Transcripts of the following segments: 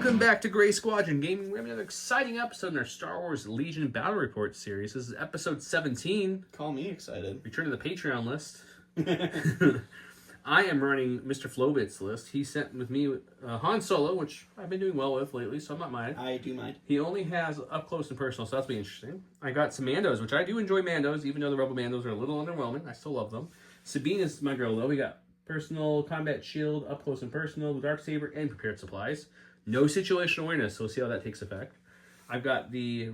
Welcome back to Gray Squadron Gaming. We have another exciting episode in our Star Wars Legion Battle Report series. This is episode 17. Call me excited. Return to the Patreon list. I am running Mr. Flowbit's list. He sent with me Han Solo, which I've been doing well with lately, so I'm not mind. I do mind. He only has up close and personal, so that's be interesting. I got some Mandos, which I do enjoy Mandos, even though the Rebel Mandos are a little underwhelming. I still love them. Sabine is my girl, though. We got personal, combat shield, up close and personal, the Darksaber, and prepared supplies. No situational awareness, so we'll see how that takes effect. I've got the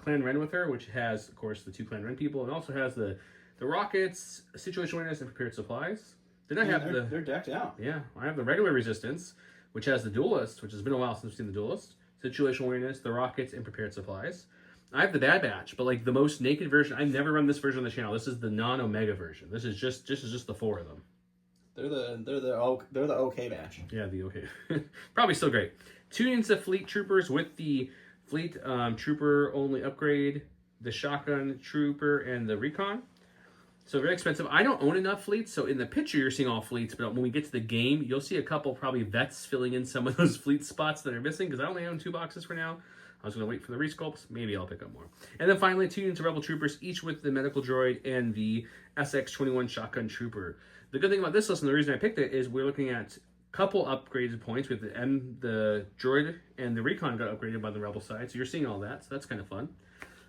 Clan Ren with her, which has, of course, the two Clan Ren people, and also has the rockets, situational awareness, and prepared supplies. Then I have they're decked out. Yeah, I have the regular resistance, which has the duelist, which has been a while since we've seen the duelist, situational awareness, the rockets, and prepared supplies. I have the Bad Batch, but like the most naked version. I've never run this version on the channel. This is the non-Omega version. This is just the four of them. They're the OK batch. Yeah, the OK. Probably still great. 2 units of fleet troopers with the fleet trooper only upgrade, the shotgun trooper, and the recon. So very expensive. I don't own enough fleets, so in the picture you're seeing all fleets, but when we get to the game, you'll see a couple probably vets filling in some of those fleet spots that are missing, because I only own 2 boxes for now. I was going to wait for the resculpts. Maybe I'll pick up more. And then finally, 2 units of Rebel Troopers, each with the medical droid and the SX-21 shotgun trooper. The good thing about this list, and the reason I picked it, is we're looking at a couple upgraded points with the droid and the recon got upgraded by the Rebel side. So you're seeing all that, so that's kind of fun.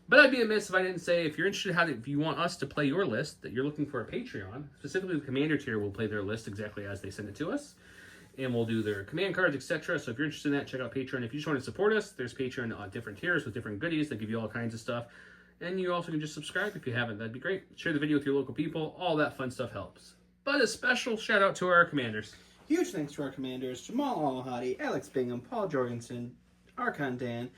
But I'd be amiss if I didn't say, if you're interested, if you want us to play your list, that you're looking for a Patreon, specifically the Commander tier will play their list exactly as they send it to us. And we'll do their command cards, etc. So if you're interested in that, check out Patreon. If you just want to support us, there's Patreon on different tiers with different goodies that give you all kinds of stuff. And you also can just subscribe if you haven't. That'd be great. Share the video with your local people. All that fun stuff helps. But a special shout out to our commanders. Huge thanks to our commanders, Jamal Al-Hadi, Alex Bingham, Paul Jorgensen, Archon Dan,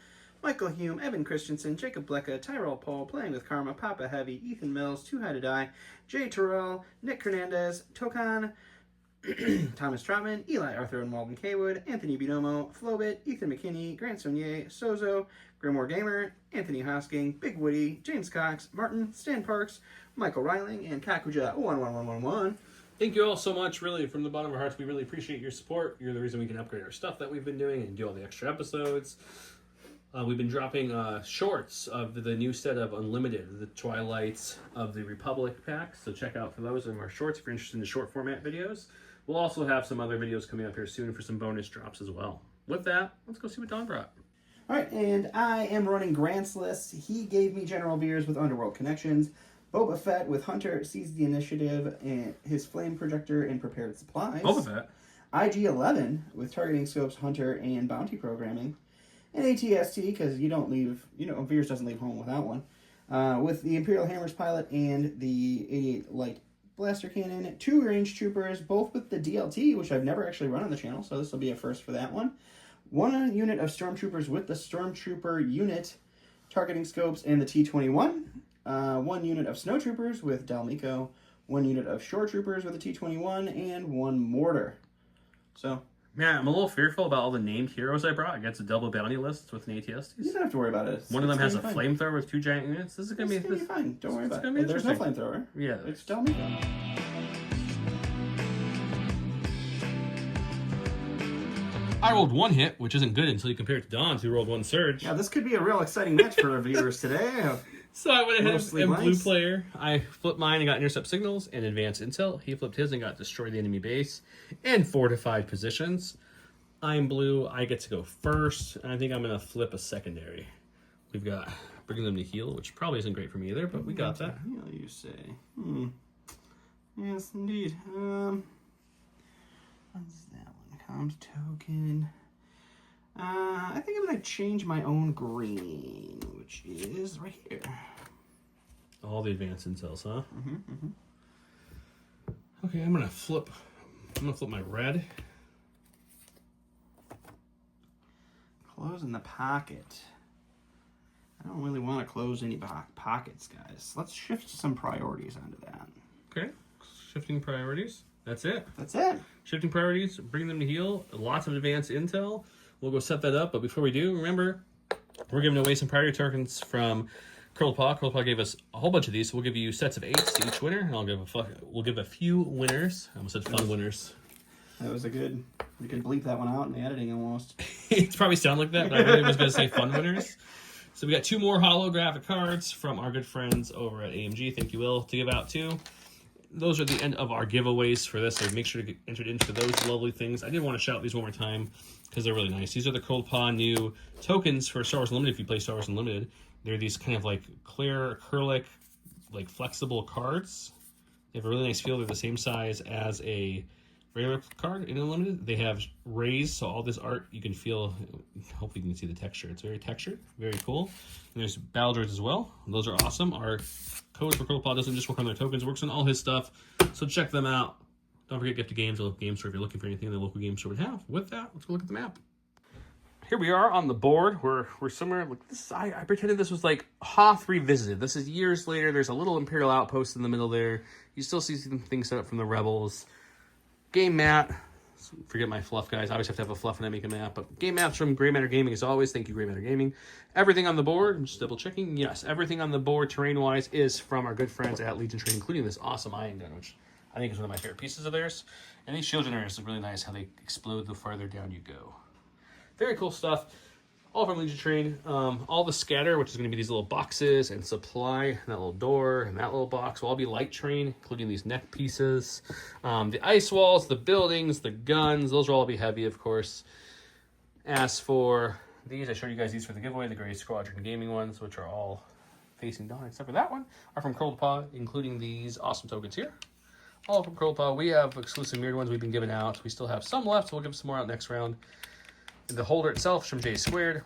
Michael Hume, Evan Christensen, Jacob Blecka, Tyrell Paul, Playing with Karma, Papa Heavy, Ethan Mills, Too High to Die, Jay Terrell, Nick Hernandez, Tokan, Thomas Trotman, Eli Arthur and Walden Kaywood, Anthony Binomo, Flowbit, Ethan McKinney, Grant Sonier, Sozo, Grimoire Gamer, Anthony Hosking, Big Woody, James Cox, Martin, Stan Parks, Michael Reiling, and Kakuja11111. Thank you all so much, really, from the bottom of our hearts. We really appreciate your support. You're the reason we can upgrade our stuff that we've been doing and do all the extra episodes. We've been dropping shorts of the new set of Unlimited, the Twilights of the Republic packs. So check out for those of our shorts if you're interested in the short format videos. We'll also have some other videos coming up here soon for some bonus drops as well. With that, let's go see what Don brought. All right, and I am running Grant's list. He gave me General Veers with Underworld Connections, Boba Fett with Hunter Seize the Initiative, and his Flame Projector and Prepared Supplies. Boba Fett. IG-11 with Targeting Scopes, Hunter, and Bounty Programming. And ATST, because you don't leave, Veers doesn't leave home without one. With the Imperial Hammers Pilot and the 88 Light Blaster Cannon. 2 Range Troopers, both with the DLT, which I've never actually run on the channel, so this will be a first for that one. 1 unit of Stormtroopers with the Stormtrooper unit, Targeting Scopes, and the T-21. 1 unit of Snowtroopers with Dalmico. 1 unit of Shore Troopers with the T-21, and 1 Mortar. So... yeah, I'm a little fearful about all the named heroes I brought against a double bounty list with an ATST. You don't have to worry about it. One of them has a flamethrower with 2 giant units. This is going to be fine. Don't worry about it. There's no flamethrower. Yeah. It's Dalmico. I rolled 1 hit, which isn't good until you compare it to Don's, who rolled 1 surge. Yeah, this could be a real exciting match for our viewers today. So I went ahead and blue player. I flipped mine and got intercept signals and advanced intel. He flipped his and got destroy the enemy base and fortified positions. I'm blue. I get to go first. And I think I'm going to flip a secondary. We've got bringing them to heal, which probably isn't great for me either, but we got that. Heal, you say? Yes, indeed. What's that one? Comms token. I think I'm going to change my own green, which is right here. All the advanced intels, huh? Okay, I'm going to flip my red. Close in the pocket. I don't really want to close any pockets, guys. Let's shift some priorities onto that. Okay, shifting priorities. That's it. That's it. Shifting priorities, bring them to heal. Lots of advanced intel. We'll go set that up, but before we do, remember, we're giving away some priority tokens from Curled Paw. Curled Paw gave us a whole bunch of these, so we'll give you sets of 8 to each winner, and we'll give a few winners. I almost said fun winners. That was a good. You can bleep that one out in the editing almost. It's probably sound like that, but I really was going to say fun winners. So we got 2 more holographic cards from our good friends over at AMG. Thank you, Will, to give out too. Those are the end of our giveaways for this, so make sure to get entered into those lovely things. I did want to shout these one more time because they're really nice. These are the Cold Paw new tokens for Star Wars Unlimited if you play Star Wars Unlimited. They're these kind of like clear acrylic, like flexible cards. They have a really nice feel. They're the same size as a regular card in Unlimited. They have rays, so all this art you can feel. Hopefully you can see the texture. It's very textured, very cool. And there's battle droids as well. Those are awesome. Our code for Cold Paw doesn't just work on their tokens, it works on all his stuff. So check them out. Don't forget Gift of Games, a local game store if you're looking for anything the local game store would have. With that, let's go look at the map. Here we are on the board. We're somewhere like this. I pretended this was like Hoth Revisited. This is years later. There's a little Imperial outpost in the middle there. You still see some things set up from the Rebels. Game mat. Forget my fluff, guys. I always have to have a fluff when I make a map. But game maps from Grey Matter Gaming as always. Thank you, Grey Matter Gaming. Everything on the board, I'm just double checking. Yes, everything on the board terrain-wise is from our good friends at Legion Trade, including this awesome iron gun, which I think is one of my favorite pieces of theirs. And these shield generators look really nice, how they explode the farther down you go. Very cool stuff. All from Legion Trade. All the scatter, which is going to be these little boxes and supply, and that little door, and that little box will all be light train, including these neck pieces. The ice walls, the buildings, the guns, those will all be heavy, of course. As for these, I showed you guys these for the giveaway, the Gray Squadron Gaming ones, which are all facing down, except for that one, are from Cold Paw, including these awesome tokens here. All from Cold Paw. We have exclusive mirrored ones we've been giving out. We still have some left, so we'll give some more out next round. The holder itself is from J Squared.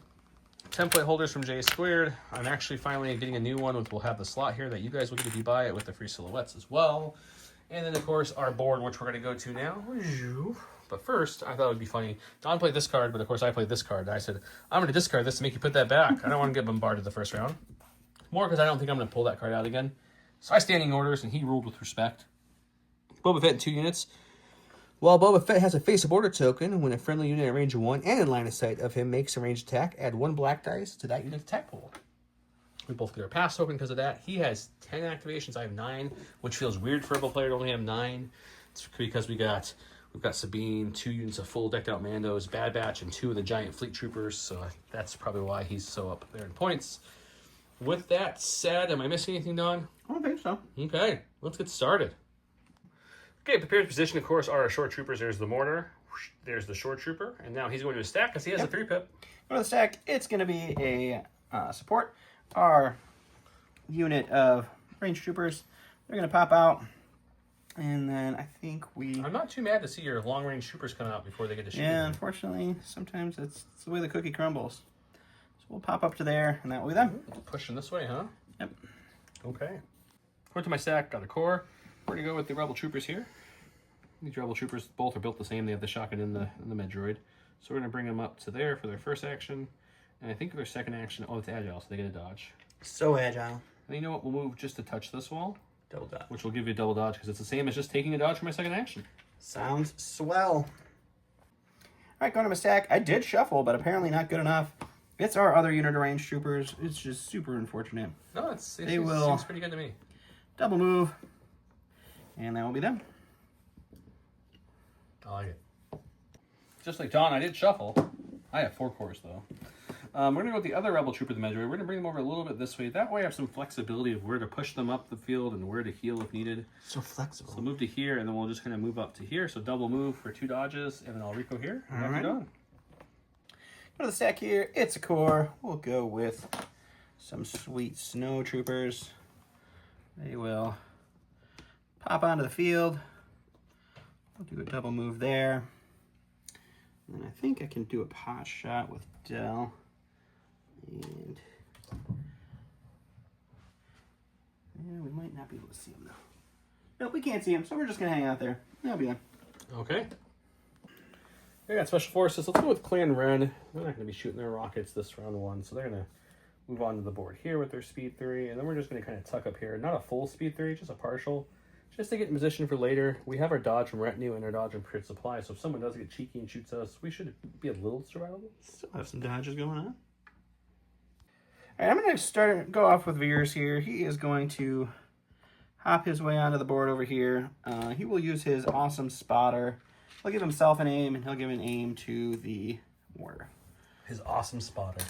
Template holders from J Squared. I'm actually finally getting a new one, which will have the slot here that you guys will get if you buy it with the free silhouettes as well. And then, of course, our board, which we're going to go to now. But first, I thought it would be funny. Don played this card, but of course I played this card. I said, I'm going to discard this to make you put that back. I don't want to get bombarded the first round. More because I don't think I'm going to pull that card out again. So I standing orders, and he ruled with respect. Boba Fett in 2 units. While Boba Fett has a face of order token, when a friendly unit at range 1 and in line of sight of him makes a ranged attack, add 1 black dice to that unit's attack pool. We both get our pass token because of that. He has 10 activations. I have 9, which feels weird for a Rebel player to only have 9. It's because we've got Sabine, 2 units of full decked out Mandos, Bad Batch, and 2 of the giant fleet troopers. So that's probably why he's so up there in points. With that said, am I missing anything, Don? I don't think so. Okay, let's get started. Okay, prepared position, of course, are our short troopers. There's the mortar, there's the short trooper, and now he's going to his stack because he has a 3-pip. Go to the stack. It's going to be a support. Our unit of range troopers, they're going to pop out. And then I think I'm not too mad to see your long-range troopers come out before they get to shoot. Yeah, unfortunately, sometimes it's the way the cookie crumbles. So we'll pop up to there, and that will be them. Pushing this way, huh? Yep. Okay. Went to my stack, got a core. We're going to go with the Rebel troopers here. These Rebel troopers both are built the same. They have the shotgun in the Medroid. So we're going to bring them up to there for their first action. And I think for their second action, it's agile, so they get a dodge. So agile. And you know what? We'll move just to touch this wall. Double dodge. Which will give you a double dodge because it's the same as just taking a dodge for my second action. Sounds swell. All right, going to my stack. I did shuffle, but apparently not good enough. It's our other unit of range troopers. It's just super unfortunate. No, it seems pretty good to me. Double move. And that will be them. I like it. Just like Don, I did shuffle. I have 4 cores, though. We're going to go with the other Rebel Trooper, the Medroid. We're going to bring them over a little bit this way. That way I have some flexibility of where to push them up the field and where to heal if needed. So flexible. So move to here, and then we'll just kind of move up to here. So double move for 2 dodges, and then I'll Rico here. And all right. Done. Go to the stack here. It's a core. We'll go with some sweet snow troopers. They will pop onto the field. We'll do a double move there. And then I think I can do a pot shot with Del. And yeah, we might not be able to see him though. Nope, we can't see him, so we're just gonna hang out there. That'll be done. Okay. We got Special Forces. Let's go with Clan Ren. They're not going to be shooting their rockets this round 1, so they're going to move on to the board here with their speed 3, and then we're just going to kind of tuck up here. Not a full speed 3, just a partial, just to get in position for later. We have our dodge from retinue and our dodge from prepared supply, so if someone does get cheeky and shoots us, we should be a little survivable. Still have some dodges going on. All right, I'm going to go off with Veers here. He is going to hop his way onto the board over here. He will use his awesome spotter He'll give himself an aim, and he'll give an aim to the mortar. His awesome spotter.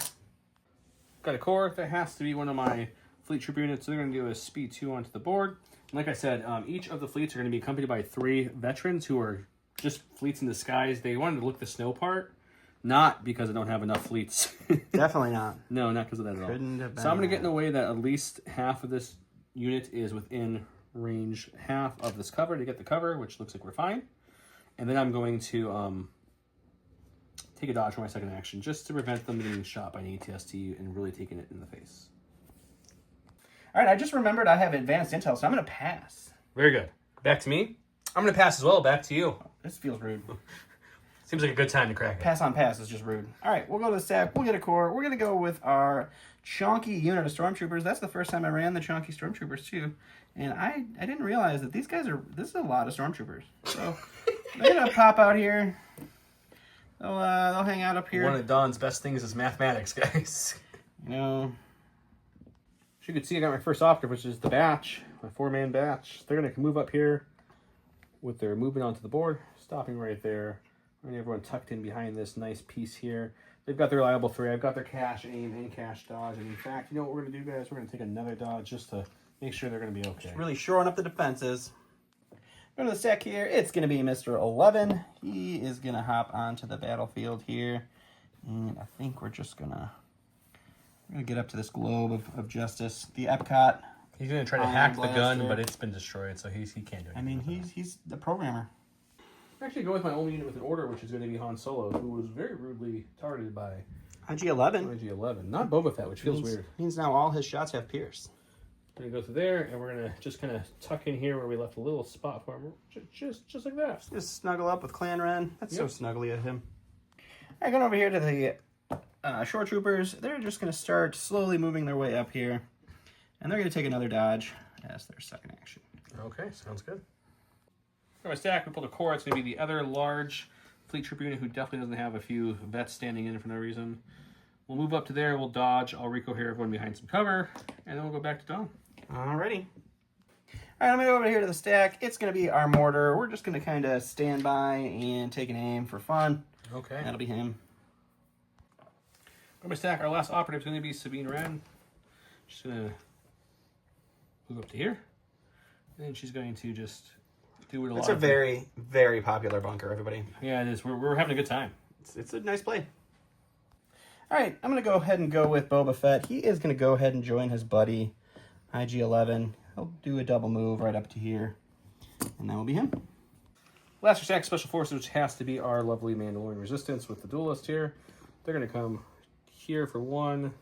Got a core that has to be one of my fleet troop units. So they're going to do a speed 2 onto the board. And like I said, each of the fleets are going to be accompanied by 3 veterans who are just fleets in disguise. They wanted to look the snow part, not because I don't have enough fleets. Definitely not. No, not because of that at all. Couldn't have been So I'm going to that. get in a way that at least half of this unit is within range half of this cover to get the cover, which looks like we're fine. And then I'm going to take a dodge for my second action just to prevent them getting shot by an ATST and really taking it in the face. All right, I just remembered I have advanced intel, so I'm going to pass. Very good. Back to me. I'm going to pass as well. Back to you. This feels rude. Seems like a good time to crack it. Pass on pass is just rude. All right, we'll go to the stack. We'll get a core. We're going to go with our chunky unit of stormtroopers. That's the first time I ran the chunky stormtroopers, too. And I didn't realize that these guys this is a lot of stormtroopers. So they're going to pop out here. They'll hang out up here. One of Don's best things is mathematics, guys. You know, As you can see, I got my first operative, which is the batch, my 4-man batch. They're going to move up here with their movement onto the board, stopping right there. And everyone tucked in behind this nice piece here. They've got their reliable 3. I've got their cash aim and cash dodge. And in fact, you know what we're going to do, guys? We're going to take another dodge just to make sure they're going to be okay. really shoring up the defenses. Go to the stack here. It's going to be Mr. 11. He is going to hop onto the battlefield here. And I think we're just going to get up to this globe of justice. The Epcot. He's going to try to hack the gun, but it's been destroyed, so he can't do anything. I mean, he's the programmer. I'm actually going with my only unit with an order, which is going to be Han Solo, who was very rudely targeted by IG-11. IG-11. Not Boba Fett, which feels weird. Means now all his shots have pierced. We're going to go through there, and we're going to just kind of tuck in here where we left a little spot for him. Just like that. Just snuggle up with Clan Ren. That's Yep. so snuggly of him. All right, going over here to the shore troopers. They're just going to start slowly moving their way up here. And they're going to take another dodge as their second action. Okay, sounds good. For my stack, we pulled a core. It's going to be the other large fleet troop unit who definitely doesn't have a few vets standing in for no reason. We'll move up to there. We'll dodge. I'll recohere everyone behind some cover. And then we'll go back to Dom. Alrighty. Alright, I'm going to go over here to the stack. It's going to be our mortar. We're just going to kind of stand by and take an aim for fun. Okay. That'll be him. For my stack, our last operative is going to be Sabine Wren. Just going to move up to here. And she's going to just do what a lot It's a of very, very popular bunker, everybody. Yeah, it is. We're having a good time. It's a nice play. Alright, I'm going to go ahead and go with Boba Fett. He is going to go ahead and join his buddy, IG-11. He'll do a double move right up to here. And that will be him. Last stack, Special Forces, which has to be our lovely Mandalorian Resistance with the duelist here. They're going to come here for one.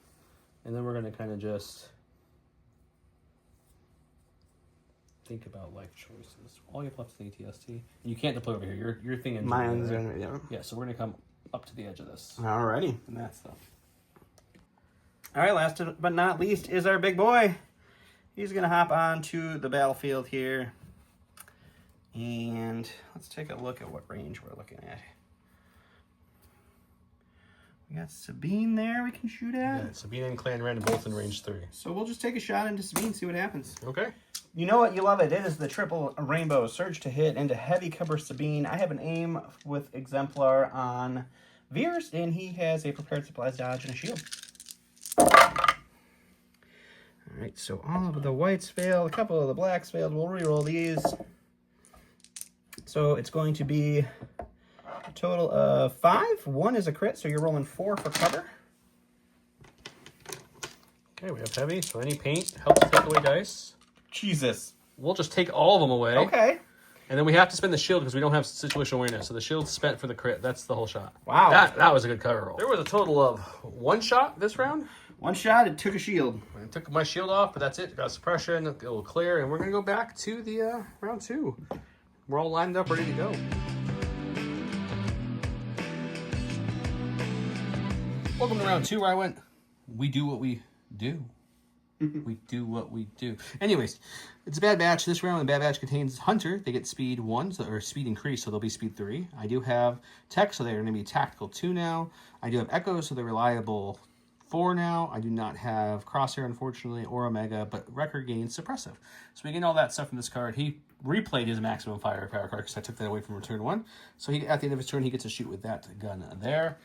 And then we're going to kind of just think about life choices. All you have left is the ATST. And you can't deploy over here. Your thing in Mine's right? in, yeah. Yeah, so we're going to come up to the edge of this. Alrighty. And that's stuff. Alright, last but not least is our big boy. He's going to hop onto the battlefield here. And let's take a look at what range we're looking at. We got Sabine there we can shoot at. Yeah, Sabine and Clan Ren both in range 3. So we'll just take a shot into Sabine, see what happens. Okay. You know what? You love it. It is the triple rainbow surge to hit into heavy cover Sabine. I have an aim with Exemplar on Veers, and he has a prepared supplies dodge and a shield. All right, so all of the whites failed, a couple of the blacks failed. We'll re-roll these. So it's going to be a total of 5. 1 is a crit, so you're rolling 4 for cover. Okay, we have heavy, so any paint helps take away dice. Jesus. We'll just take all of them away. Okay. And then we have to spend the shield because we don't have situational awareness. So the shield's spent for the crit. That's the whole shot. Wow. That was a good cover roll. There was a total of 1 shot this round. 1 shot, it took a shield. I took my shield off, but that's it. Got suppression, it will clear, and we're going to go back to the round 2. We're all lined up, ready to go. Welcome to round 2 where I went, we do what we do. We do what we do. Anyways, it's a bad batch. This round, the bad batch contains Hunter. They get speed 1, or speed increase, so they'll be speed 3. I do have Tech, so they're going to be tactical 2 now. I do have Echo, so they're reliable 4 now. I do not have Crosshair, unfortunately, or Omega, but record gains suppressive. So we gain all that stuff from this card. He replayed his maximum firepower card because I took that away from turn 1. So at the end of his turn, he gets to shoot with that gun there.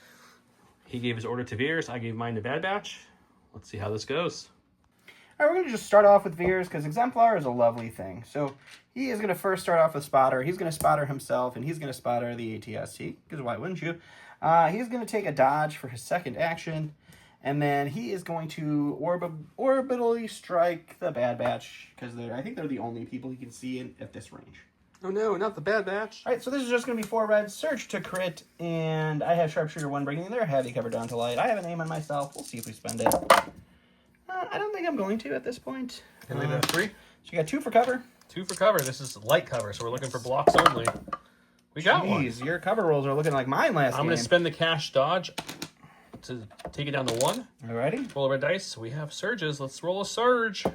He gave his order to Veers. I gave mine to Bad Batch. Let's see how this goes. All right, we're going to just start off with Veers because Exemplar is a lovely thing. So he is going to first start off with Spotter. He's going to Spotter himself, and he's going to Spotter the ATST, because why wouldn't you? He's going to take a dodge for his second action, and then he is going to orbitally strike the Bad Batch, because I think they're the only people he can see at this range. Oh no, not the Bad Batch. All right, so this is just going to be 4 red, Surge to crit, and I have Sharpshooter 1 bringing their heavy cover down to light. I have an aim on myself. We'll see if we spend it. I don't think I'm going to at this point. Can leave it at 3. So you got 2 for cover. 2 for cover. This is light cover, so we're looking for blocks only. We got one. Jeez, your cover rolls are looking like mine last game. I'm going to spend the cash dodge to take it down to 1. Alrighty. Roll a red dice. We have surges. Let's roll a surge.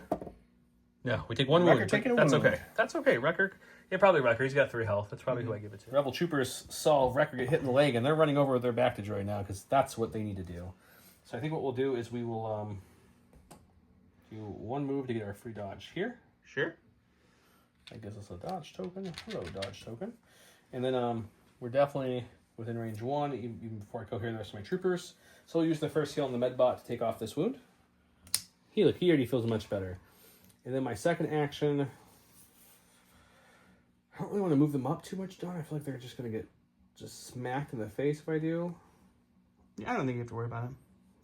No, we take 1 Wrecker wound. taking a That's wound. okay. That's okay. Wrecker. Yeah, probably Wrecker. He's got 3 health. That's probably who I give it to. Rebel troopers saw Wrecker get hit in the leg, and they're running over with their back to droid now because that's what they need to do. So I think what we'll do is we will do 1 move to get our free dodge here. Sure. That gives us a dodge token. Hello, dodge token. And then we're definitely within range 1, even before I cohere the rest of my troopers. So we'll use the first heal on the medbot to take off this wound. He already feels much better. And then my second action, I don't really want to move them up too much, Don. I feel like they're just going to get just smacked in the face if I do. Yeah, I don't think you have to worry about him.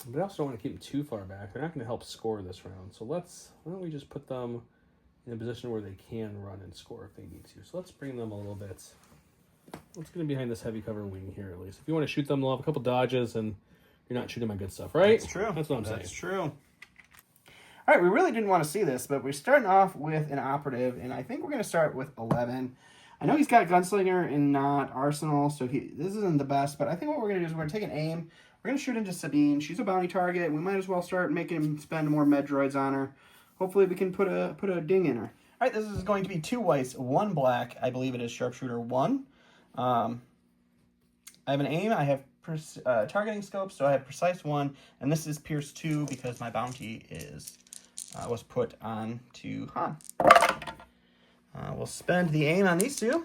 But I also don't want to keep them too far back. They're not going to help score this round. So why don't we just put them in a position where they can run and score if they need to. So let's bring them a little bit. Let's get them behind this heavy cover wing here at least. If you want to shoot them, they'll have a couple dodges and you're not shooting my good stuff, right? That's true. That's what I'm saying. That's true. All right, we really didn't want to see this, but we're starting off with an operative, and I think we're going to start with 11. I know he's got Gunslinger and not Arsenal, so this isn't the best, but I think what we're going to do is we're going to take an aim. We're going to shoot into Sabine. She's a bounty target. We might as well start making him spend more med droids on her. Hopefully we can put a ding in her. All right, this is going to be 2 whites, 1 black. I believe it is Sharpshooter 1. I have an aim. I have targeting scope, so I have precise 1, and this is Pierce 2 because my bounty was put on to Han. We'll spend the aim on these 2.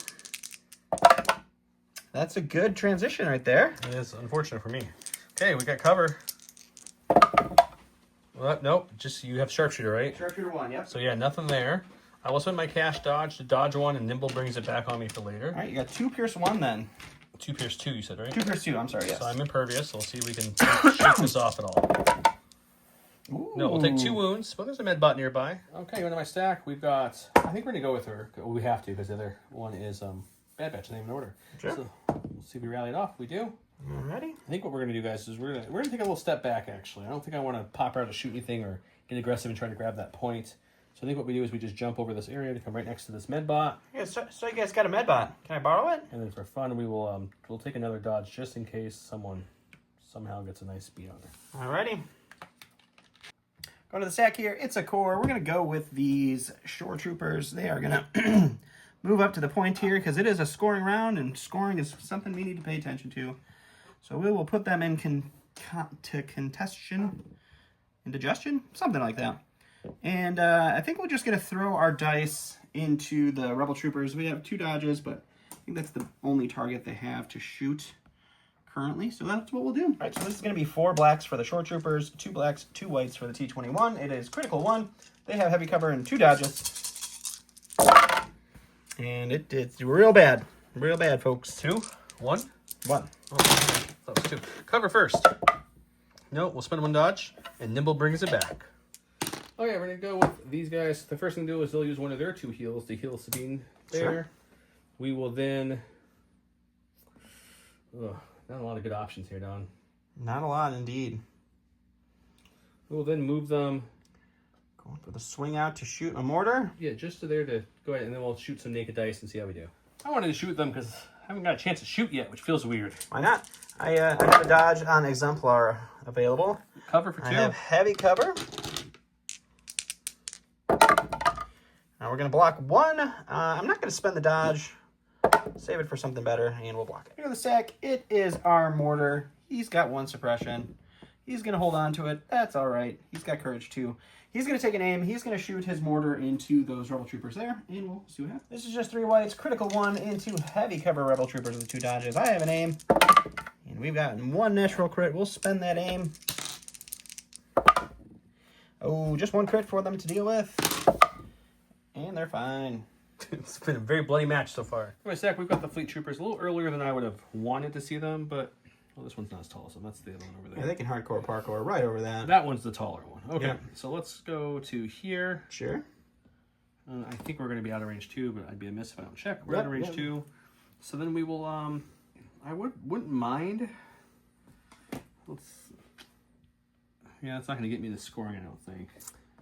That's a good transition right there. It is unfortunate for me. Okay, we got cover. Well, nope, just you have Sharpshooter, right? Sharpshooter 1, yep. So yeah, nothing there. I will spend my cash dodge to dodge 1, and Nimble brings it back on me for later. All right, you got 2 Pierce 1 then. 2 Pierce 2, you said, right? 2 Pierce 2, I'm sorry, yes. So I'm impervious. We'll see if we can shake this off at all. Ooh. No, we'll take 2 wounds. Well, there's a med bot nearby. Okay, going to my stack. We've got, I think we're going to go with her. Well, we have to because the other one is Bad Batch, name and order. Sure. So we'll see if we rally it off. We do. Alrighty. I think what we're going to do, guys, is we're gonna take a little step back, actually. I don't think I want to pop out to shoot anything or get aggressive and try to grab that point. So I think what we do is we just jump over this area to come right next to this med bot. Yeah, so you guys got a med bot. Can I borrow it? And then for fun, we'll take another dodge just in case someone somehow gets a nice speed on her. Alrighty. Going to the stack here. It's a core. We're going to go with these shore troopers. They are going to move up to the point here because it is a scoring round, and scoring is something we need to pay attention to. So we will put them in contestation, indigestion, something like that. And I think we're just going to throw our dice into the Rebel Troopers. We have 2 dodges, but I think that's the only target they have to shoot currently. So that's what we'll do. All right, so this is going to be 4 blacks for the Shore Troopers, 2 blacks, 2 whites for the T-21. It is critical 1. They have heavy cover and 2 dodges. And it's real bad. Real bad, folks. 2, 1, 1. Oh, that was 2. Cover first. No, we'll spend 1 dodge, and Nimble brings it back. Okay, we're going to go with these guys. The first thing to do is they'll use one of their 2 heals to heal Sabine there. Sure. We will then... Ugh, not a lot of good options here, Don. Not a lot, indeed. We will then move them... Going for the swing out to shoot a mortar. Yeah, just to there to go ahead, and then we'll shoot some naked dice and see how we do. I wanted to shoot them because I haven't got a chance to shoot yet, which feels weird. Why not? I have a dodge on Exemplar available. Cover for 2. I have heavy cover. Now we're going to block 1. I'm not going to spend the dodge. Save it for something better, and we'll block it. Here on the stack, it is our mortar. He's got 1 suppression. He's going to hold on to it. That's all right. He's got courage, too. He's going to take an aim. He's going to shoot his mortar into those rebel troopers there, and we'll see what happens. This is just 3 whites. Critical 1 into heavy cover rebel troopers with 2 dodges. I have an aim, and we've gotten 1 natural crit. We'll spend that aim. Oh, just 1 crit for them to deal with, and they're fine. It's been a very bloody match so far. Wait a sec, we've got the fleet troopers a little earlier than I would have wanted to see them, but well, this one's not as tall, so that's the other one over there. Yeah, they can hardcore parkour right over that. That one's the taller one. Okay, Yeah. so let's go to here. Sure. I think we're going to be out of range 2, but I'd be amiss if I don't check. We're out of range 2. So then we will, I wouldn't mind. Yeah, it's not going to get me the scoring, I don't think.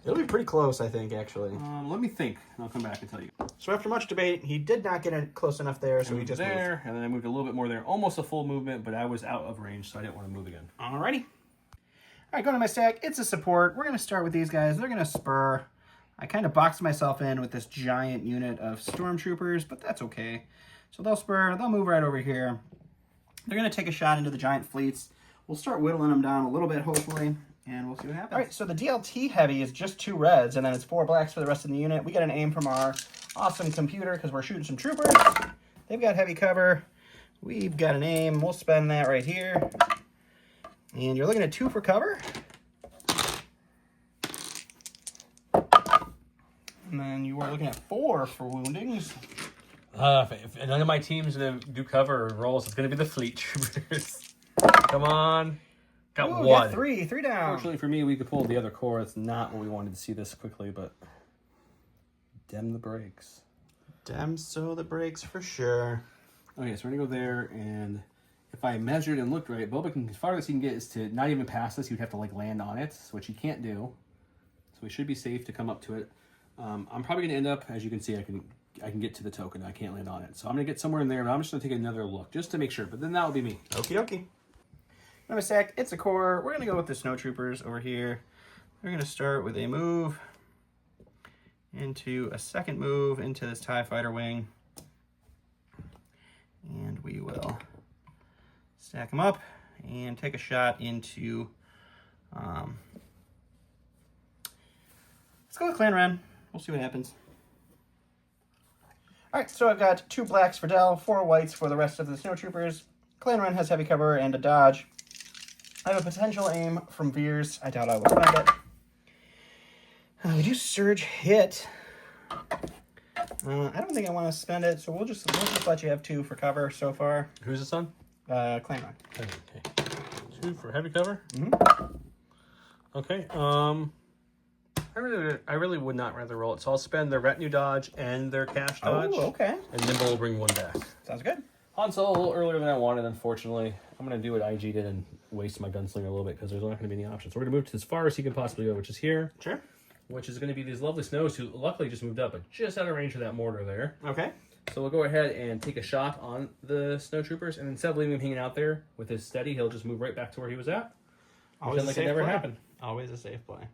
It'll be pretty close, I think, actually. Let me think, and I'll come back and tell you. So after much debate, he did not get it close enough there, so he just there, moved. and then I moved a little bit more there. Almost a full movement, but I was out of range, so I didn't want to move again. Alrighty. All right, going to my stack. It's a support. We're going to start with these guys. They're going to spur. I kind of boxed myself in with this giant unit of stormtroopers, but that's okay. So they'll spur. They'll move right over here. They're going to take a shot into the giant fleets. We'll start whittling them down a little bit, hopefully, and we'll see what happens. All right, so the DLT heavy is just 2 reds, and then it's 4 blacks for the rest of the unit. We got an aim from our awesome computer because we're shooting some troopers. They've got heavy cover. We've got an aim. We'll spend that right here. And you're looking at 2 for cover. And then you are looking at 4 for woundings. If none of my team's going to do cover rolls, it's going to be the fleet troopers. Come on. Got 1. Got 3 down. Fortunately for me, we could pull the other core. It's not what we wanted to see this quickly, but dem the brakes. Dem so the brakes for sure. Okay, so we're going to go there, and if I measured and looked right, Boba can, as far as he can get is to not even pass this. He would have to like land on it, which he can't do. So we should be safe to come up to it. I'm probably going to end up, as you can see, I can get to the token. I can't land on it. So I'm going to get somewhere in there, but I'm just going to take another look just to make sure. But then that will be me. Okie dokie. Another stack. It's a core. We're going to go with the snowtroopers over here. We're going to start with a move into a second move into this TIE fighter wing. And we will stack them up and take a shot into... let's go with Clan Ren. We'll see what happens. All right, so I've got 2 blacks for Del, 4 whites for the rest of the snowtroopers. Clan Ren has heavy cover and a dodge. I have a potential aim from Veers. I doubt I will find it. We do surge hit. I don't think I want to spend it, so we'll just let you have 2 for cover so far. Who's this on? Clan Ren. Okay. 2 for heavy cover? Mm-hmm. Okay. I really would not rather roll it, so I'll spend their retinue dodge and their cash dodge. Oh, okay. And Nimble will bring 1 back. Sounds good. Han Solo a little earlier than I wanted, unfortunately. I'm going to do what IG did and waste my gunslinger a little bit because there's not going to be any options. So we're going to move to as far as he can possibly go, which is here. Sure. Which is going to be these lovely snows who luckily just moved up, but just out of range of that mortar there. Okay. So we'll go ahead and take a shot on the snowtroopers, and instead of leaving him hanging out there with his steady, he'll just move right back to where he was at. Always like it never happened. Always a safe play.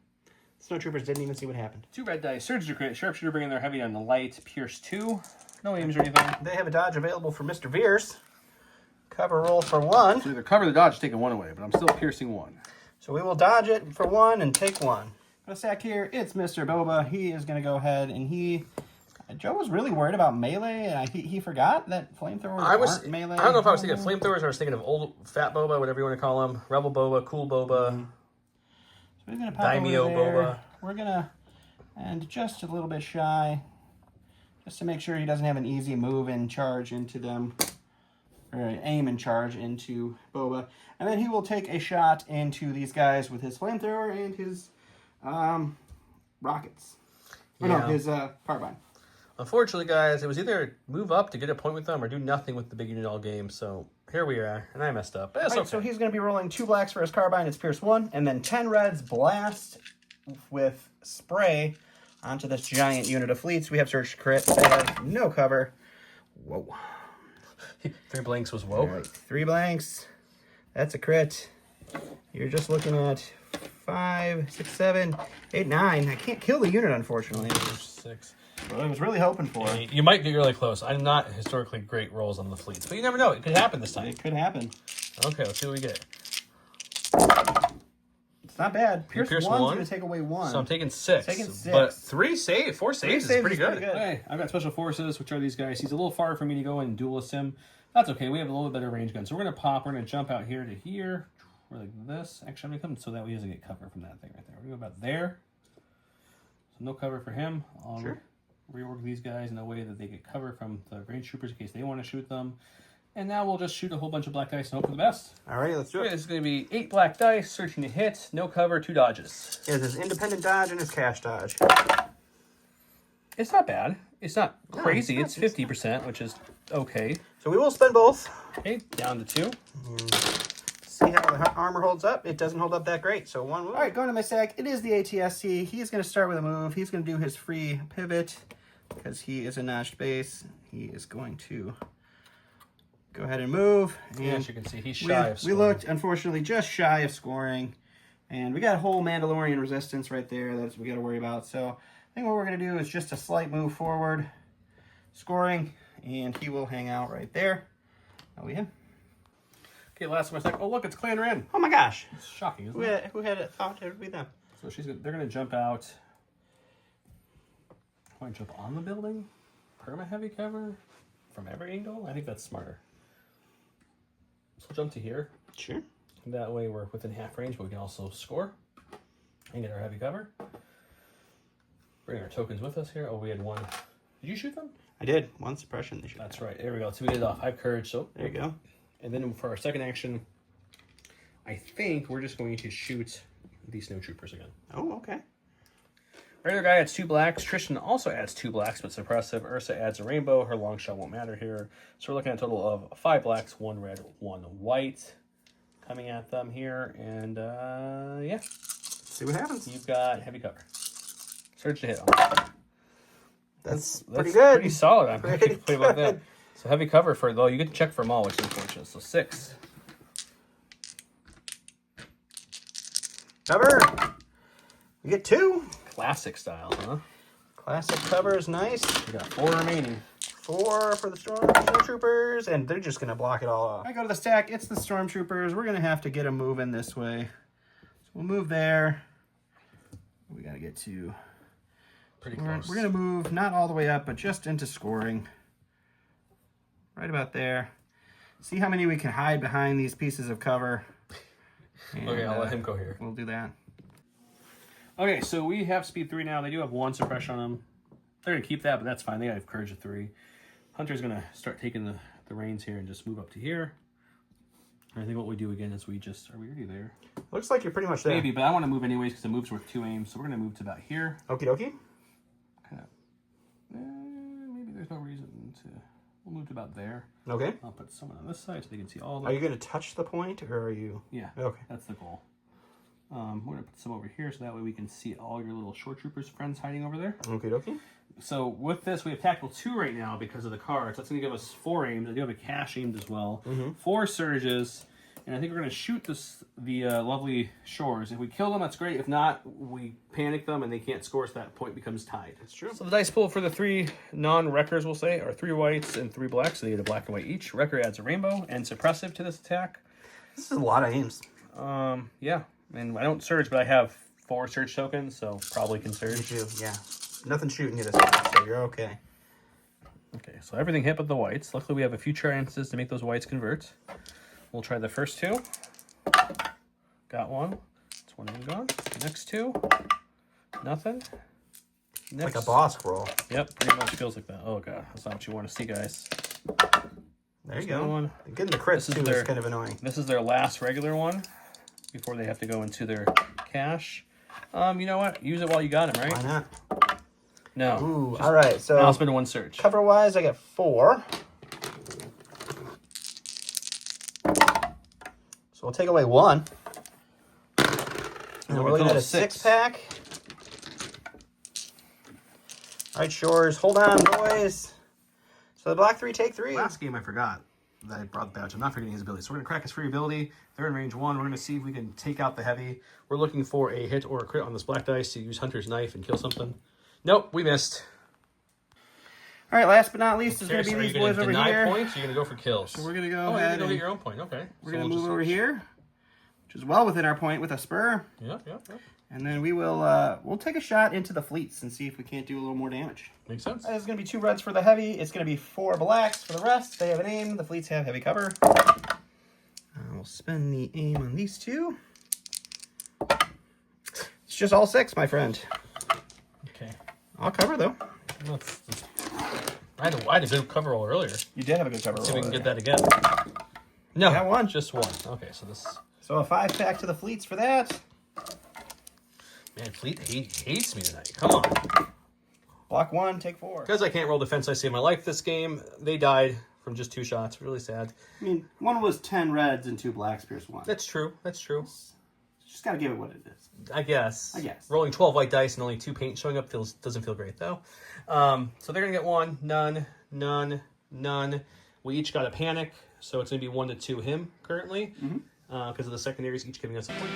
Snowtroopers didn't even see what happened. 2 red dice. Surge to crit. Sharpshooter bringing their heavy on the light. Pierce 2. No aims or anything. They have a dodge available for Mr. Veers. Cover roll for 1. So either cover the dodge, taking 1 away, but I'm still piercing 1. So we will dodge it for 1 and take 1. Gonna stack here. It's Mr. Boba. He is gonna go ahead and Joe was really worried about melee, and he forgot that flamethrowers aren't melee. I don't know if I was thinking of flamethrowers or I was thinking of old fat Boba, whatever you want to call him. Rebel Boba, cool Boba. Mm-hmm. So he's gonna pop Daimyo over there. Boba. We're gonna end just a little bit shy, just to make sure he doesn't have an easy move and charge into them, or aim and charge into Boba. And then he will take a shot into these guys with his flamethrower and his rockets. Or no, his carbine. Unfortunately, guys, it was either move up to get a point with them or do nothing with the big unit all game. So here we are, and I messed up. But that's okay. So he's going to be rolling 2 blacks for his carbine. It's Pierce 1, and then 10 reds blast with spray onto this giant unit of fleets. We have Surge Crit. They have no cover. Whoa. 3 blanks was whoa. Right, 3 blanks. That's a crit. You're just looking at 5, 6, 7, 8, 9. I can't kill the unit, unfortunately. 6. Well, I was really hoping for it. You might get really close. I'm not historically great rolls on the fleets, but you never know. It could happen this time. It could happen. Okay, let's see what we get. not bad. Pierce Pierce one's one. going to take away 1. So I'm taking 6. Taking 6. But 4 saves is pretty good. Hey, I've got special forces, which are these guys. He's a little far for me to go and duelist him. That's okay. We have a little bit better range gun. So we're going to pop. We're going to jump out here to here. Or like this. Actually, I'm going to come so that way he doesn't get cover from that thing right there. We're going to go about there. So no cover for him. I'll rework these guys in a way that they get cover from the range troopers in case they want to shoot them. And now we'll just shoot a whole bunch of black dice and hope for the best. All right, let's do it. This is going to be 8 black dice, searching to hit, no cover, 2 dodges. He has his independent dodge and his cash dodge. It's not bad. It's not crazy. it's It's 50%, which is okay. So we will spend both. Okay, down to 2. See how the armor holds up. It doesn't hold up that great, so 1 move. All right, going to my stack. It is the ATST. He's going to start with a move. He's going to do his free pivot because he is a notched base. He is going to go ahead and move. And as you can see, he's shy of we scoring. looked, unfortunately, just shy of scoring. And we got a whole Mandalorian resistance right there that we got to worry about. So I think what we're going to do is just a slight move forward, scoring, and he will hang out right there. That'll be him. Okay, last one. Oh, look, it's Clan Ren. Oh my gosh. It's shocking, isn't it? Who had thought it would be them? So they're going to jump out. Want to jump on the building? Perma heavy cover? From every angle? I think that's smarter. So we'll jump to here. Sure. That way we're within half range, but we can also score and get our heavy cover. Bring our tokens with us here. Oh, we had 1. Did you shoot them? I did. 1 suppression. That's right. There we go. So we get it off. I have courage. So There you go. And then for our second action, I think we're just going to shoot these snow troopers again. Oh, okay. Regular guy adds 2 blacks. Tristan also adds 2 blacks, but suppressive. Ursa adds a rainbow. Her long shot won't matter here. So we're looking at a total of 5 blacks, 1 red, 1 white coming at them here. And yeah. See what happens. You've got heavy cover. Surge to hit. That's pretty good. Pretty solid. I'm Pretty pretty about that. good. So heavy cover for, though, you get to check for them all, which is unfortunate. So 6. Cover. We get 2. Classic style, huh? Classic cover is nice. We got 4 remaining. 4 for the stormtroopers, and they're just gonna block it all off. I go to the stack. It's the stormtroopers. We're gonna have to get them moving this way. So we'll move there. We gotta get to. Pretty close. We're gonna move not all the way up, but just into scoring. Right about there. See how many we can hide behind these pieces of cover. And, Okay, I'll let him go here. We'll do that. Okay, so we have speed 3 now. They do have 1 suppression on them. They're going to keep that, but that's fine. They have courage of 3. Hunter's going to start taking the reins here and just move up to here. And I think what we do again is we just... Are we already there? Looks like you're pretty much there. Maybe, but I want to move anyways because the move's worth 2 aims. So we're going to move to about here. Okie dokie. Kind of... maybe there's no reason to... We'll move to about there. Okay. I'll put someone on this side so they can see all of Are them. you going to touch the point, or are you... Yeah. Okay. That's the goal. We're going to put some over here so that way we can see all your little short troopers friends hiding over there. Okie dokie. So with this, we have tactical 2 right now because of the cards. That's going to give us 4 aims. I do have a cash aimed as well. 4 surges. And I think we're going to shoot the lovely shores. If we kill them, that's great. If not, we panic them and they can't score, so that point becomes tied. That's true. So the dice pool for the 3 non-wreckers, we'll say, are 3 whites and 3 blacks. So they get a black and white each. Wrecker adds a rainbow and suppressive to this attack. This is a lot of aims. Yeah. And I don't surge, but I have 4 surge tokens, so probably can Me surge. too, yeah. Nothing shooting you this time, so you're okay. Okay, so everything hit but the whites. Luckily, we have a few chances to make those whites convert. We'll try the first 2. Got 1. It's 1 of them gone. Next 2. Nothing. Next. Like a boss roll. Yep, pretty much feels like that. Oh, God. That's not what you want to see, guys. There you go. One. Getting the crits, This is too, their- is kind of annoying. This is their last regular one before they have to go into their cash. You know what? Use it while you got him, right? Why not? No. Ooh, all right. Now So I'll spend 1 surge. cover-wise, I got 4. So we'll take away 1. And we're looking at a 6-pack. All right, Shores. Hold on, boys. So the black 3 take 3. Last game I forgot that I brought the badge. I'm not forgetting his ability. So we're going to crack his free ability. They're in range 1. We're going to see if we can take out the heavy. We're looking for a hit or a crit on this black dice to use Hunter's Knife and kill something. Nope, we missed. All right, last but not least is going to So be are these you going boys to over deny here. points or are you going to go for kills? So we're going to go Oh, you're ahead going to go hit and your own point. Okay. we're going to move over here. which is well within our point with a spur. Yeah. And then we will we'll take a shot into the fleets and see if we can't do a little more damage. Makes sense. There's going to be 2 reds for the heavy. It's going to be 4 blacks for the rest. They have an aim. The fleets have heavy cover. We'll spend the aim on these 2. It's just all 6, my friend. Okay. I'll cover, though. I had a good cover roll earlier. You did have a good cover roll. See if we can earlier. get that again. No, Got 1. just 1. Okay, so this... So a 5-pack to the fleets for that. Man, Fleet hates me tonight. Come on. Block 1, take 4. Because I can't roll defense, I saved my life this game. They died from just 2 shots. Really sad. I mean, 1 was 10 reds and 2 blacks pierce 1. That's true. Just got to give it what it is. I guess. Rolling 12 white dice and only 2 paint showing up doesn't feel great, though. So they're going to get 1, none. We each got a panic, so it's going to be 1 to 2 him currently. Because of the secondaries, each giving us a point.